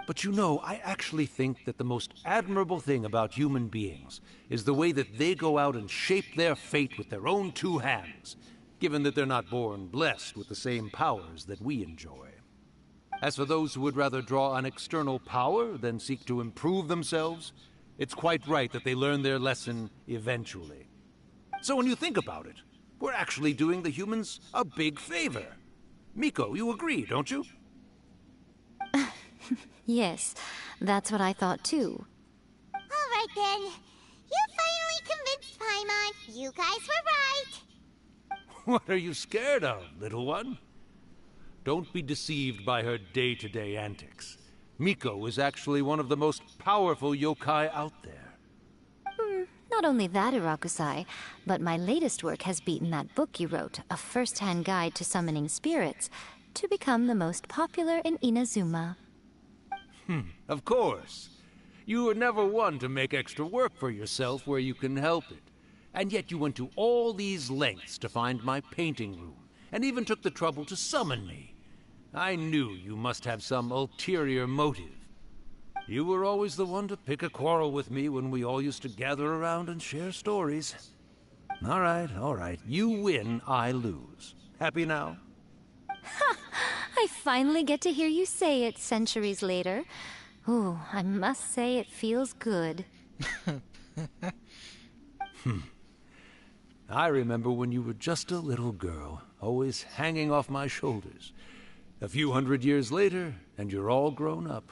But you know, I actually think that the most admirable thing about human beings is the way that they go out and shape their fate with their own two hands, given that they're not born blessed with the same powers that we enjoy. As for those who would rather draw on external power than seek to improve themselves, it's quite right that they learn their lesson eventually. So when you think about it, we're actually doing the humans a big favor. Miko, you agree, don't you? Yes, that's what I thought too. All right then. You finally convinced Paimon. You guys were right. What are you scared of, little one? Don't be deceived by her day-to-day antics. Miko is actually one of the most powerful yokai out there. Not only that, Urakusai, but my latest work has beaten that book you wrote, A First-Hand Guide to Summoning Spirits, to become the most popular in Inazuma. Of course. You were never one to make extra work for yourself where you can help it. And yet you went to all these lengths to find my painting room, and even took the trouble to summon me. I knew you must have some ulterior motive. You were always the one to pick a quarrel with me when we all used to gather around and share stories. All right. You win, I lose. Happy now? Ha! I finally get to hear you say it centuries later. Ooh, I must say it feels good. I remember when you were just a little girl, always hanging off my shoulders. A few hundred years later, and you're all grown up.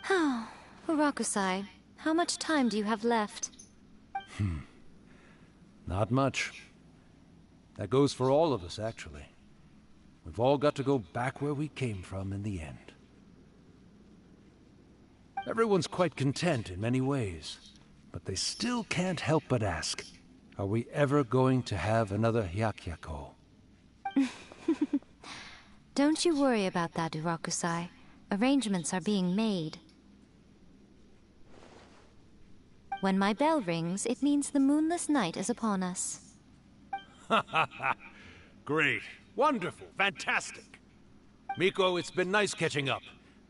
Oh, Urakusai, how much time do you have left? Not much. That goes for all of us, actually. We've all got to go back where we came from in the end. Everyone's quite content in many ways, but they still can't help but ask, are we ever going to have another Hyakyako? Don't you worry about that, Urakusai. Arrangements are being made. When my bell rings, it means the moonless night is upon us. Great. Wonderful. Fantastic. Miko, it's been nice catching up,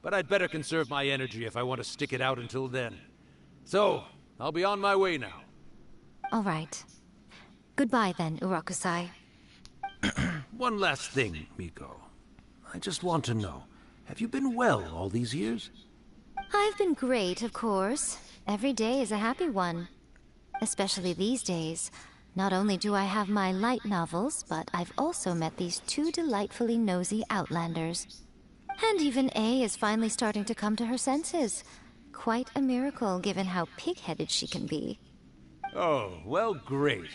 but I'd better conserve my energy if I want to stick it out until then. So, I'll be on my way now. All right. Goodbye then, Urakusai. One last thing, Miko. I just want to know, have you been well all these years? I've been great, of course. Every day is a happy one. Especially these days. Not only do I have my light novels, but I've also met these two delightfully nosy outlanders. And even A is finally starting to come to her senses. Quite a miracle, given how pig-headed she can be. Oh, well, great.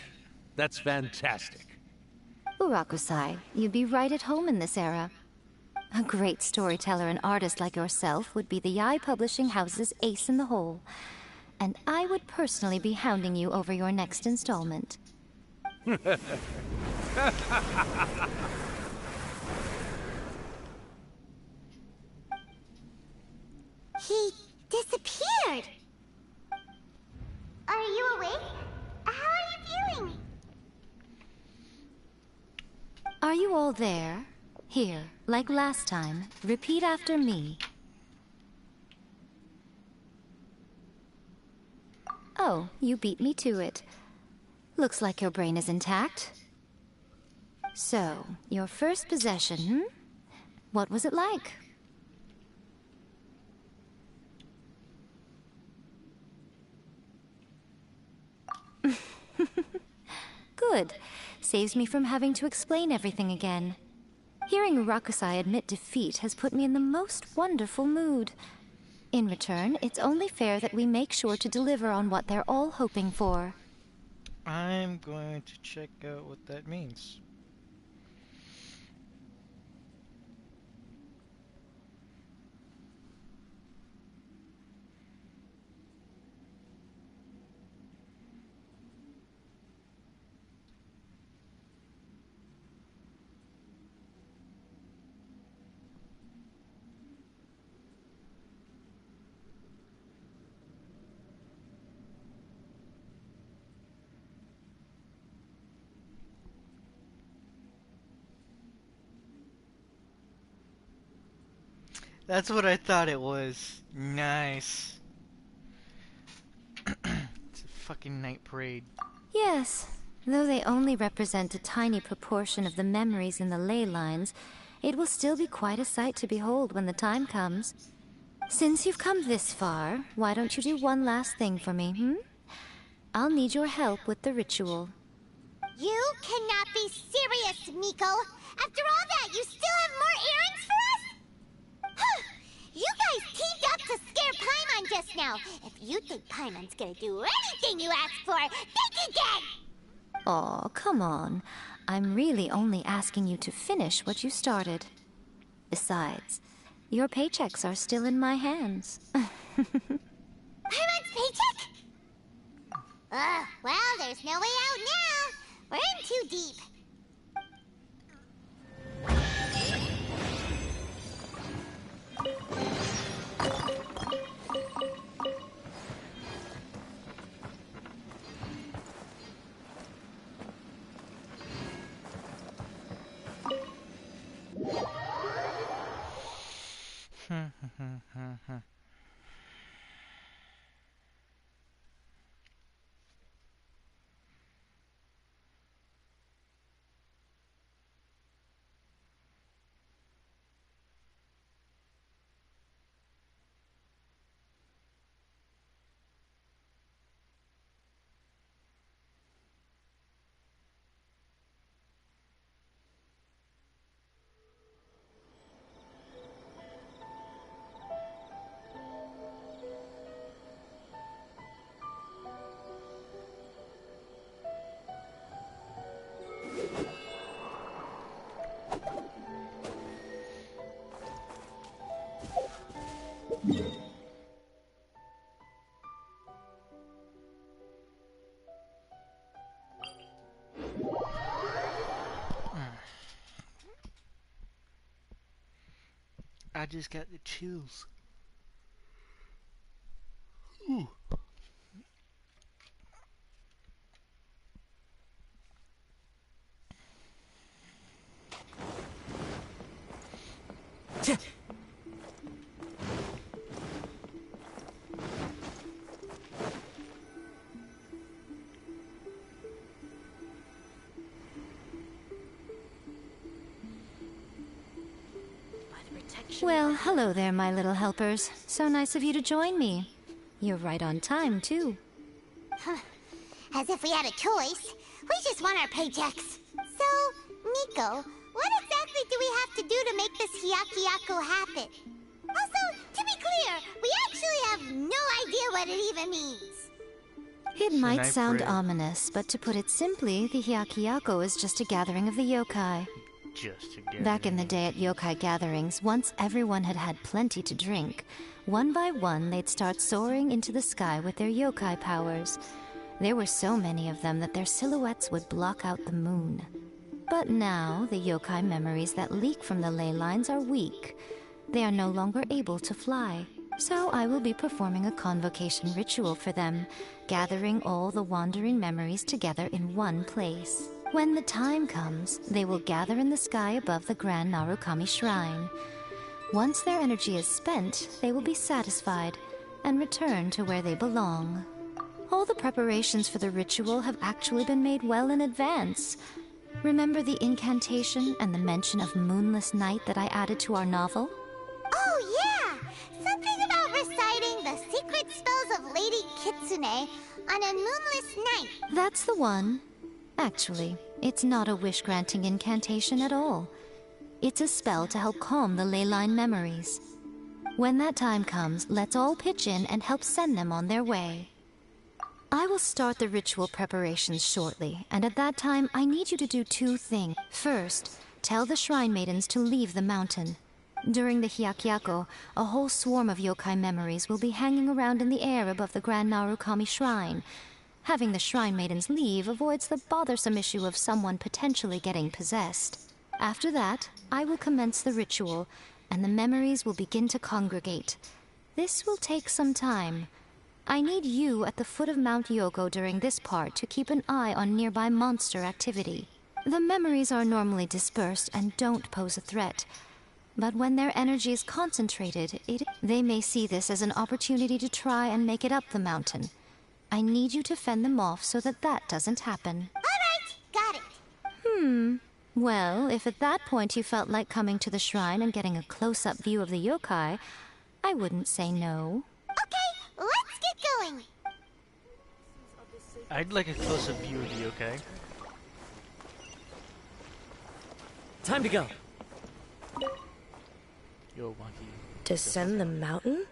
That's fantastic. Urakusai, you'd be right at home in this era. A great storyteller and artist like yourself would be the Yae Publishing House's ace in the hole. And I would personally be hounding you over your next installment. He disappeared! Are you awake? How are you feeling? Are you all there? Here, like last time, repeat after me. Oh, you beat me to it. Looks like your brain is intact. So, your first possession, hmm? What was it like? Good. Saves me from having to explain everything again. Hearing Urakusai admit defeat has put me in the most wonderful mood. In return, it's only fair that we make sure to deliver on what they're all hoping for. I'm going to check out what that means. That's what I thought it was. Nice. It's a fucking night parade. Yes, though they only represent a tiny proportion of the memories in the ley lines, it will still be quite a sight to behold when the time comes. Since you've come this far, why don't you do one last thing for me, hmm? I'll need your help with the ritual. You cannot be serious, Miko! After all that, you still have more errands for us? You guys teamed up to scare Paimon just now. If you think Paimon's gonna do anything you ask for, think again! Aw, come on. I'm really only asking you to finish what you started. Besides, your paychecks are still in my hands. Paimon's paycheck? Well, there's no way out now. We're in too deep. I just got the chills. Ooh. Well, hello there, my little helpers. So nice of you to join me. You're right on time, too. As if we had a choice. We just want our paychecks. So, Nico, what exactly do we have to do to make this Hyakuyaku happen? Also, to be clear, we actually have no idea what it even means. It might sound ominous, but to put it simply, the Hyakuyaku is just a gathering of the yokai. Just a gathering. Back in the day at yokai gatherings, once everyone had had plenty to drink, one by one they'd start soaring into the sky with their yokai powers. There were so many of them that their silhouettes would block out the moon. But now, the yokai memories that leak from the ley lines are weak. They are no longer able to fly. So I will be performing a convocation ritual for them, gathering all the wandering memories together in one place. When the time comes, they will gather in the sky above the Grand Narukami Shrine. Once their energy is spent, they will be satisfied and return to where they belong. All the preparations for the ritual have actually been made well in advance. Remember the incantation and the mention of moonless night that I added to our novel? Oh, yeah! Something about reciting the secret spells of Lady Kitsune on a moonless night. That's the one. Actually, it's not a wish-granting incantation at all. It's a spell to help calm the ley line memories. When that time comes, let's all pitch in and help send them on their way. I will start the ritual preparations shortly, and at that time, I need you to do two things. First, tell the shrine maidens to leave the mountain. During the Hyakuyaku, a whole swarm of yokai memories will be hanging around in the air above the Grand Narukami Shrine. Having the shrine maidens leave avoids the bothersome issue of someone potentially getting possessed. After that, I will commence the ritual, and the memories will begin to congregate. This will take some time. I need you at the foot of Mount Yogo during this part to keep an eye on nearby monster activity. The memories are normally dispersed and don't pose a threat. But when their energy is concentrated, they may see this as an opportunity to try and make it up the mountain. I need you to fend them off so that doesn't happen. All right, got it. Well, if at that point you felt like coming to the shrine and getting a close-up view of the yokai, I wouldn't say no. Okay, let's get going. I'd like a close-up view of the yokai. Time to go. Yo, Monkey. Descend the mountain?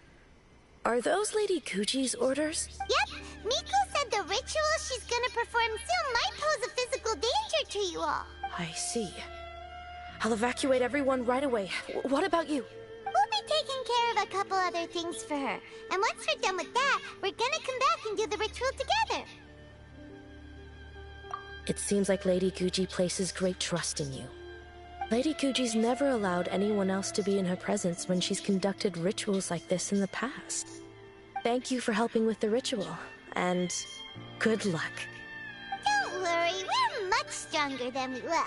Are those Lady Kuji's orders? Yep, Miko said the ritual she's gonna perform soon might pose a physical danger to you all. I see. I'll evacuate everyone right away. What about you? We'll be taking care of a couple other things for her. And once we're done with that, we're gonna come back and do the ritual together. It seems like Lady Guji places great trust in you. Lady Guji's never allowed anyone else to be in her presence when she's conducted rituals like this in the past. Thank you for helping with the ritual, and good luck. Don't worry, we're much stronger than we look.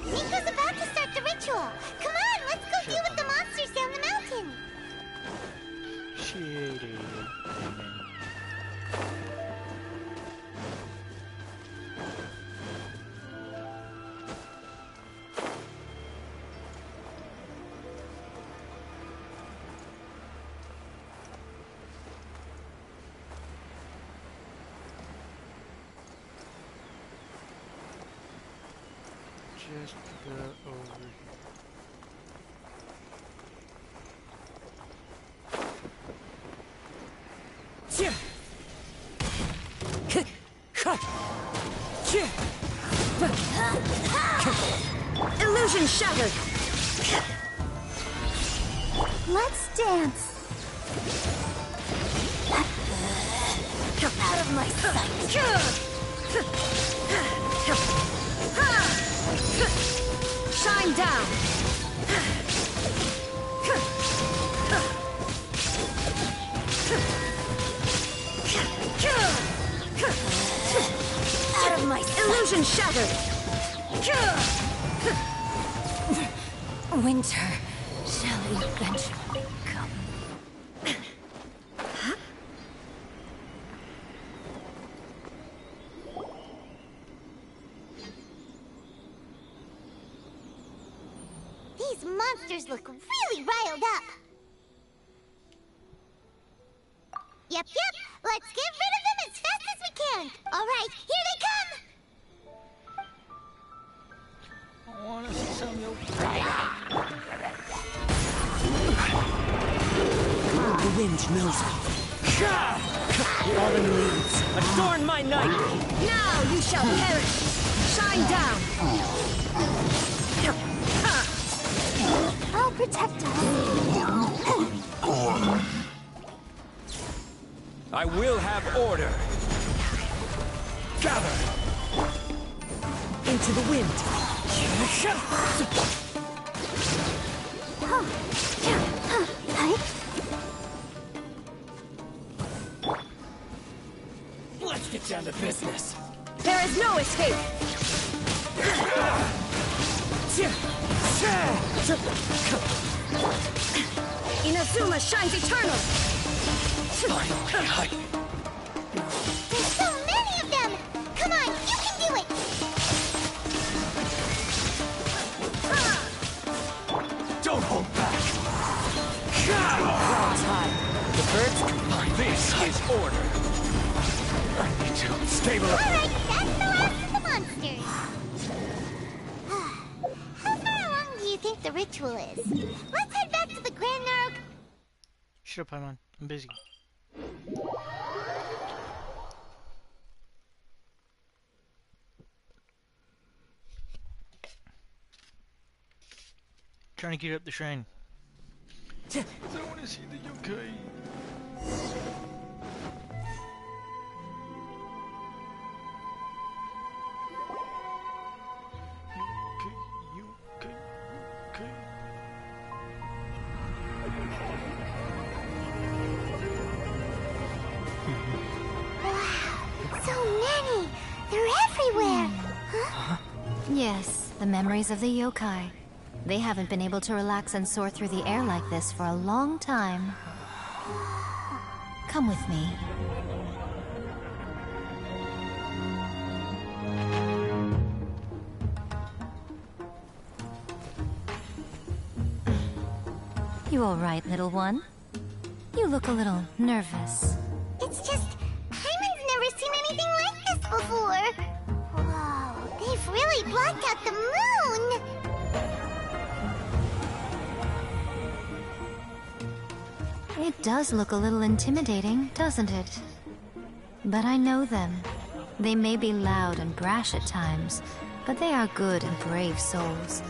Miko's about to start the ritual. Come on, let's go deal with the monsters down the mountain. Shitty. Just go over here. Illusion shattered! Let's dance. Out of my sight! Shine down! Out of my sight! Illusion shattered! Winter shall eventually come. These monsters look really riled up. Yep. Let's get rid of them as fast as we can. All right, here they come. I want to see some The wind knows me. Fallen leaves, adorn my night! Now you shall perish! Shine down! I'll protect us. I will have order. Gather! Into the wind! Let's get down to business. There is no escape! Inazuma shines eternal! There's so many of them! Come on, you can do it! Don't hold back. Clouds high. The birds combine. This is order. I need to stabilize. Alright, that's the last of the monsters. How far along do you think the ritual is? Let's head back to the Grand Narok. Shut up, Paimon. I'm busy. Trying to get up the shrine. I want to see the yokai. So many! They're everywhere! Huh? Yes, the memories of the yokai. They haven't been able to relax and soar through the air like this for a long time. Come with me. You all right, little one? You look a little nervous. It's just, Paimon's never seen anything like this before. Whoa, they've really blocked out the moon! It does look a little intimidating, doesn't it? But I know them. They may be loud and brash at times, but they are good and brave souls.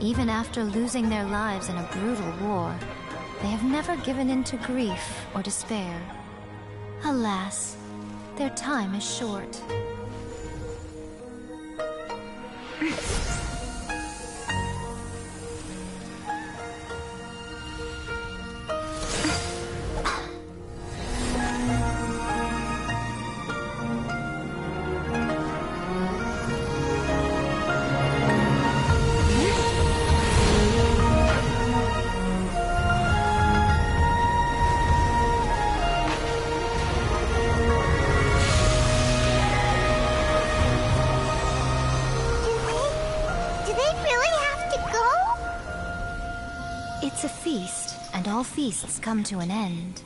Even after losing their lives in a brutal war, they have never given in to grief or despair. Alas, their time is short. It's a feast, and all feasts come to an end.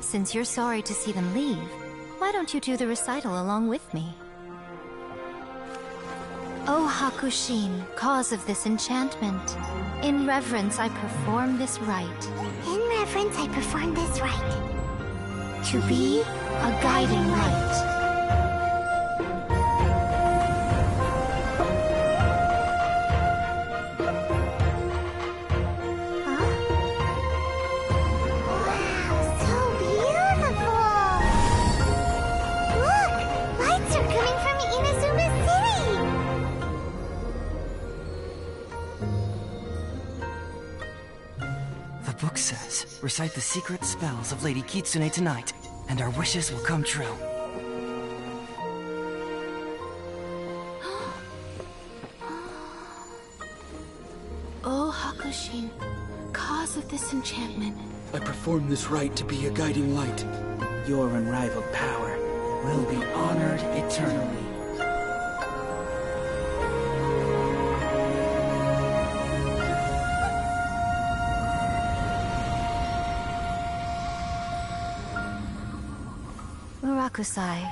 Since you're sorry to see them leave, why don't you do the recital along with me? O Hakushin, cause of this enchantment, in reverence I perform this rite. In reverence I perform this rite. To be a guiding light. Book says, recite the secret spells of Lady Kitsune tonight, and our wishes will come true. O Hakushin, cause of this enchantment. I perform this rite to be a guiding light. Your unrivaled power will be honored eternally. Sakusai.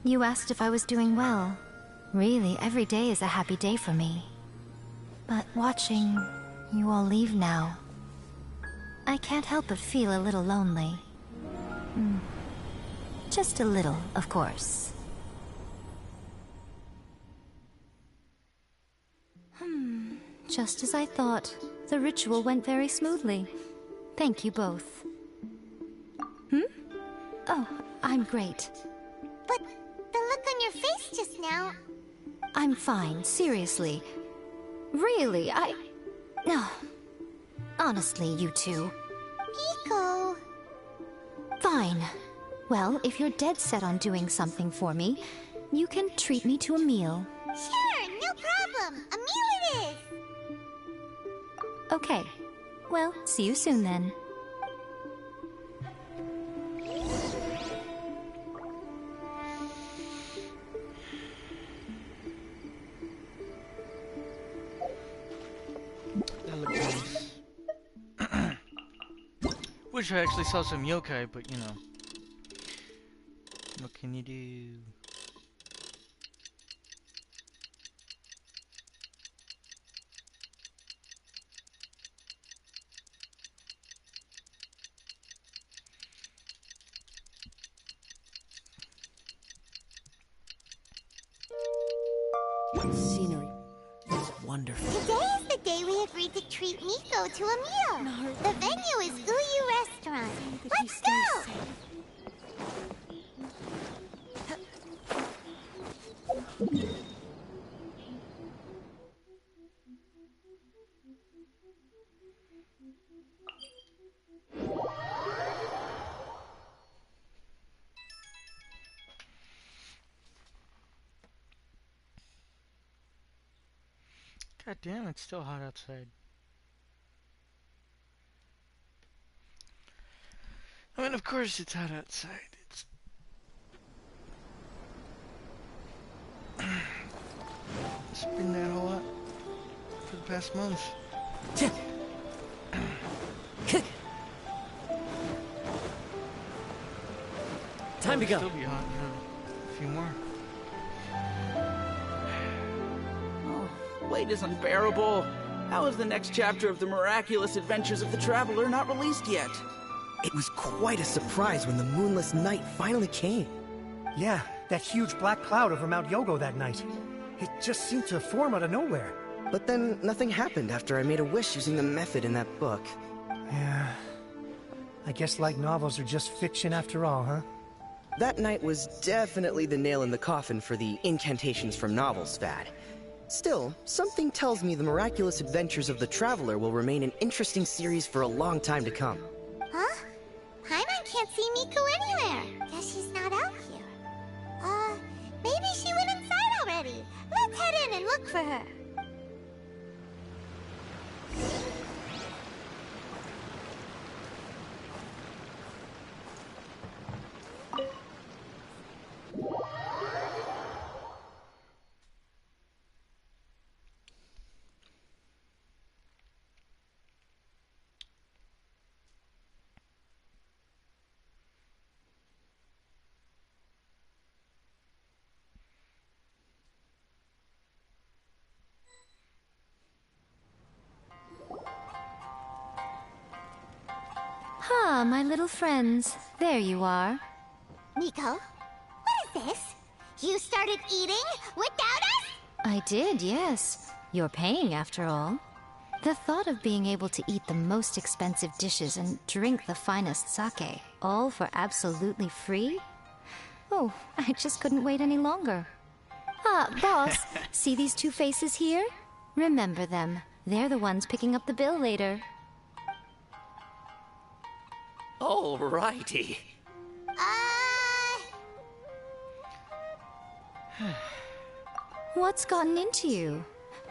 You asked if I was doing well. Really, every day is a happy day for me. But watching you all leave now, I can't help but feel a little lonely. Just a little, of course. Just as I thought. The ritual went very smoothly. Thank you both. Oh, I'm great. But the look on your face just now... I'm fine, seriously. Really, No. Honestly, you two. Miko... Fine. Well, if you're dead set on doing something for me, you can treat me to a meal. Sure, no problem. A meal it is. Okay. Well, see you soon then. That looks nice. Wish I actually saw some yokai, but you know. What can you do? The scenery is wonderful. Today is the day we agreed to treat Miko to a meal. The venue is Uyu Restaurant. Let's go! God damn, it's still hot outside. I mean, of course it's hot outside. It's it's been that hot for the past month. Time to go. It'll still be hot in a few more. Wait is unbearable. How is the next chapter of the miraculous adventures of the Traveler not released yet? It was quite a surprise when the moonless night finally came. Yeah, that huge black cloud over Mount Yogo that night. It just seemed to form out of nowhere. But then nothing happened after I made a wish using the method in that book. Yeah. I guess light novels are just fiction after all, huh? That night was definitely the nail in the coffin for the incantations from novels fad. Still, something tells me the miraculous adventures of the Traveler will remain an interesting series for a long time to come. Huh? Paimon can't see Miko anywhere. Guess she's not out here. Maybe she went inside already. Let's head in and look for her. Ah, my little friends. There you are. Miko, what is this? You started eating without us? I did, yes. You're paying after all. The thought of being able to eat the most expensive dishes and drink the finest sake, all for absolutely free? Oh, I just couldn't wait any longer. Ah, boss, see these two faces here? Remember them. They're the ones picking up the bill later. Alrighty. What's gotten into you?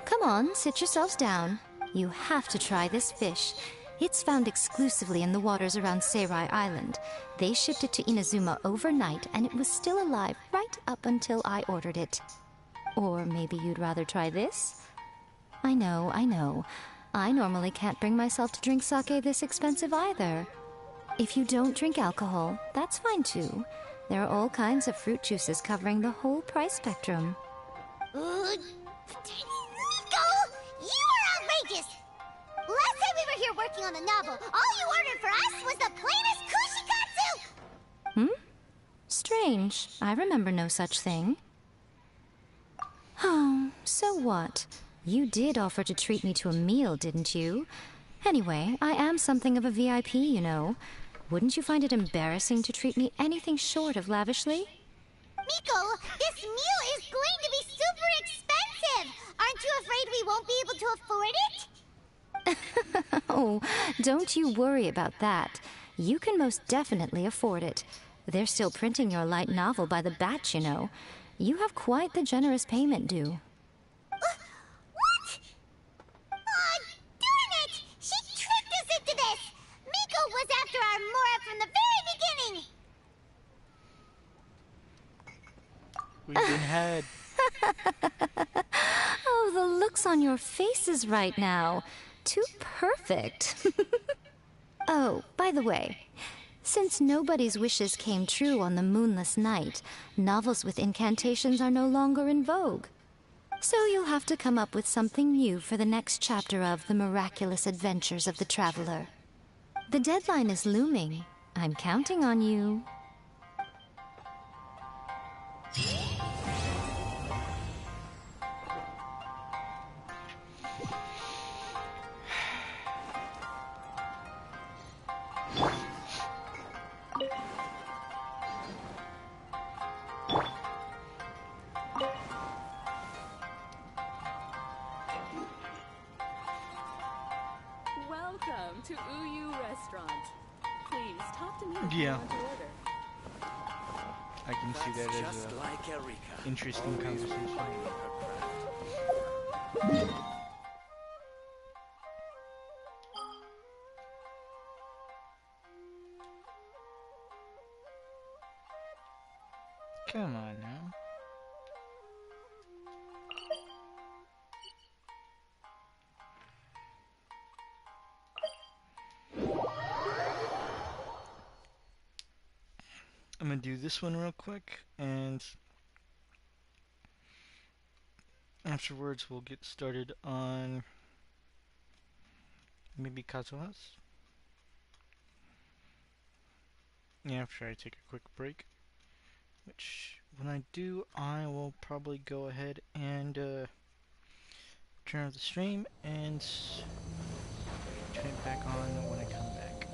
Come on, sit yourselves down. You have to try this fish. It's found exclusively in the waters around Seirai Island. They shipped it to Inazuma overnight, and it was still alive right up until I ordered it. Or maybe you'd rather try this? I know, I know. I normally can't bring myself to drink sake this expensive either. If you don't drink alcohol, that's fine too. There are all kinds of fruit juices covering the whole price spectrum. Nico! You are outrageous! Last time we were here working on the novel, all you ordered for us was the plainest kushikatsu! Strange. I remember no such thing. Oh, so what? You did offer to treat me to a meal, didn't you? Anyway, I am something of a VIP, you know. Wouldn't you find it embarrassing to treat me anything short of lavishly? Miko, this meal is going to be super expensive! Aren't you afraid we won't be able to afford it? Oh, don't you worry about that. You can most definitely afford it. They're still printing your light novel by the batch, you know. You have quite the generous payment due. What? Aw, darn it! She tricked us into this! Miko was after our Mora from the very beginning! We've been had. Oh, the looks on your faces right now. Too perfect. Oh, by the way, since nobody's wishes came true on the moonless night, novels with incantations are no longer in vogue. So you'll have to come up with something new for the next chapter of The Miraculous Adventures of the Traveler. The deadline is looming. I'm counting on you. Welcome to Uyu Restaurant. Please talk to me if Yeah. you want to order. I can see that as a like Erika. interesting conversation. Come on now. I'm gonna do this one real quick, and afterwards we'll get started on maybe Kazuha's. Yeah, after I take a quick break. Which, when I do, I will probably go ahead and turn off the stream and turn it back on when I come back.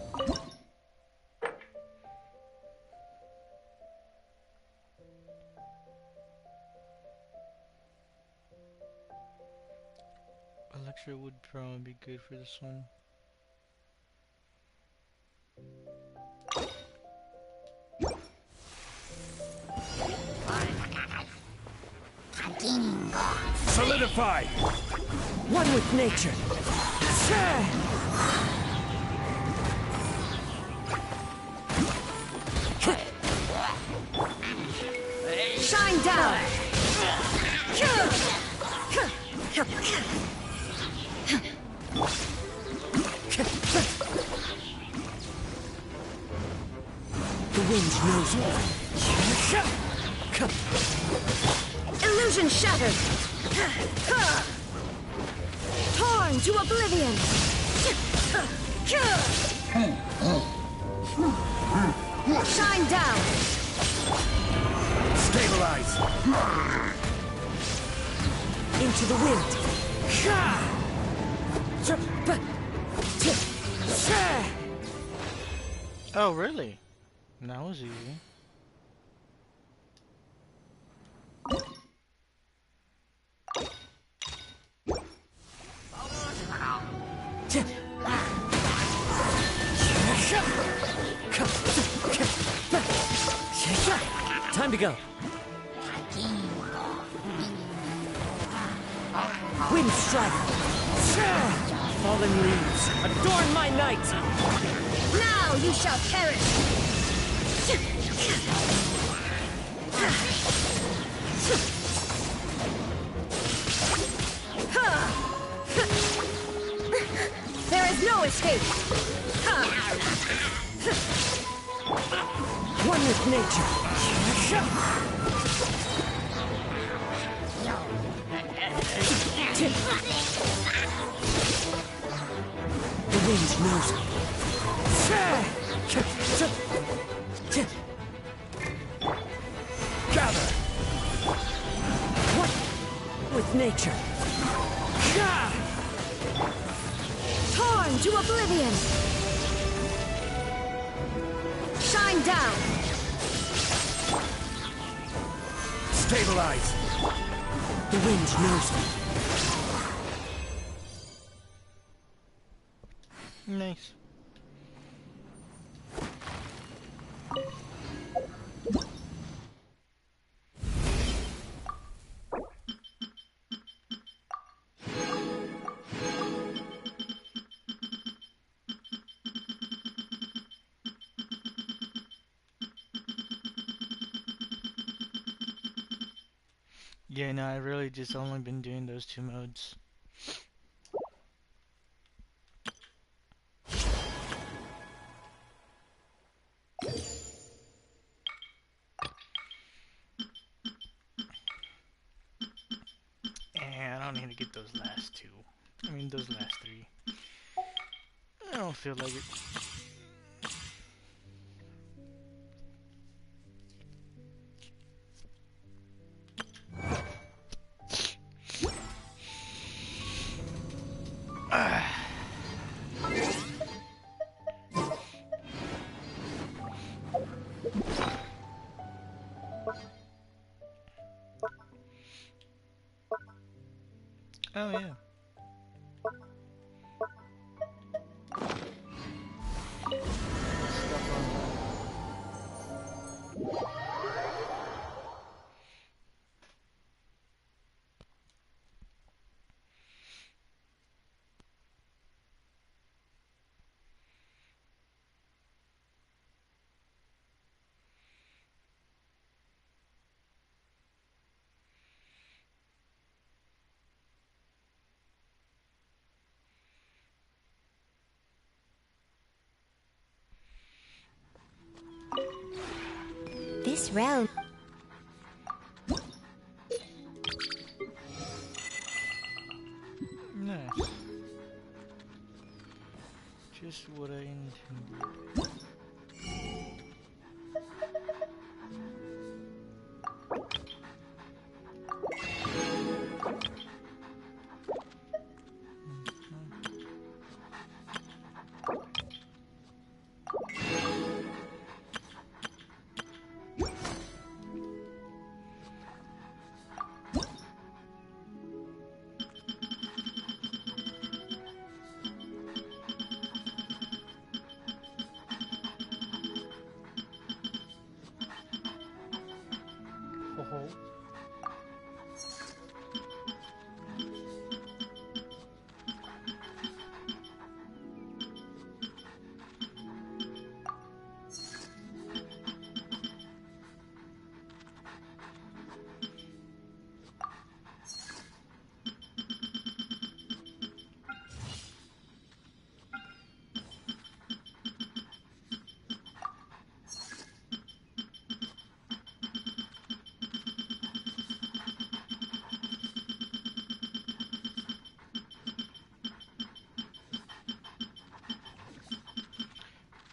Electro would probably be good for this one. Solidify! One with nature. Shine down! The wind knows one. Illusion shattered! Torn to oblivion! Shine down! Stabilize! Into the wind! Oh, really? That was easy. Time to go. Wind strike. Fallen leaves, adorn my night. Now you shall perish! There is no escape! One with nature. The wind knows me. Gather. What with nature? Torn to oblivion! Shine down! Stabilize. The wind knows me. Nice. Yeah, no, I really just only been doing those two modes. And I don't need to get those last two. I mean, those last three. I don't feel like it. Oh yeah. This realm. Nice. Just what I intended.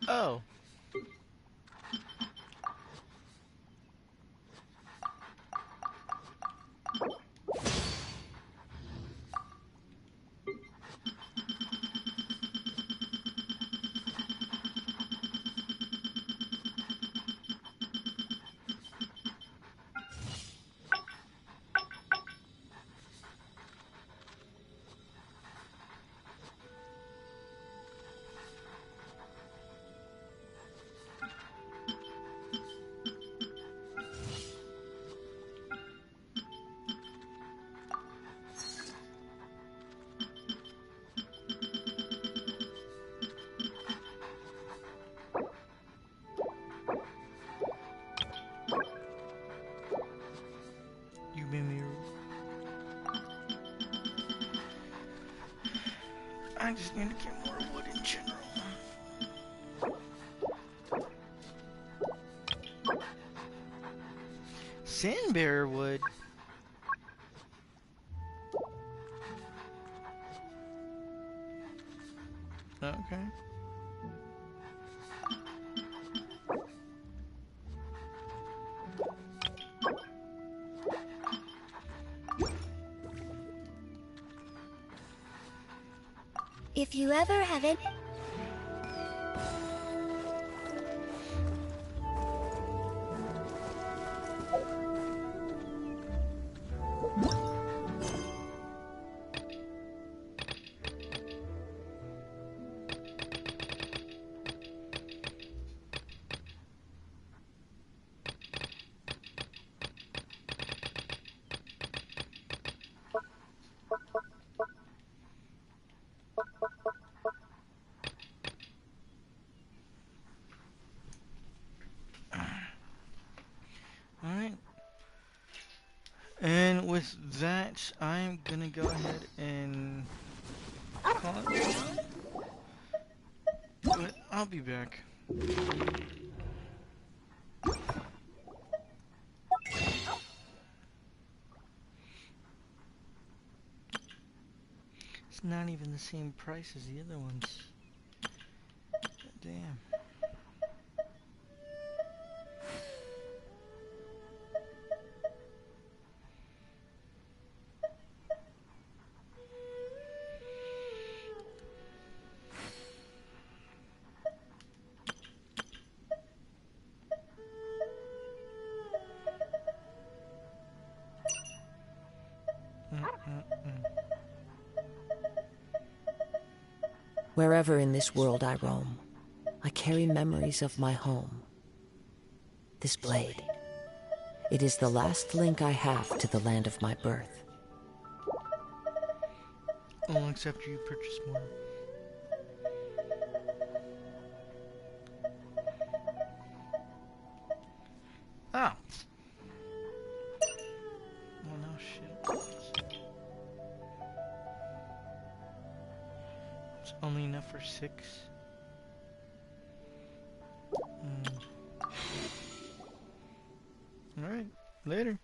Oh. You made me. I just need to get more wood in general. Sandbearer wood. Okay. If you ever have it. Alright. And with that, I'm gonna go ahead and call it. But I'll be back. It's not even the same price as the other ones. God damn. Wherever in this world I roam, I carry memories of my home. This blade, it is the last link I have to the land of my birth. Well, except you purchase more. Ah! Oh no, shit. It's only enough for 6. Alright, later.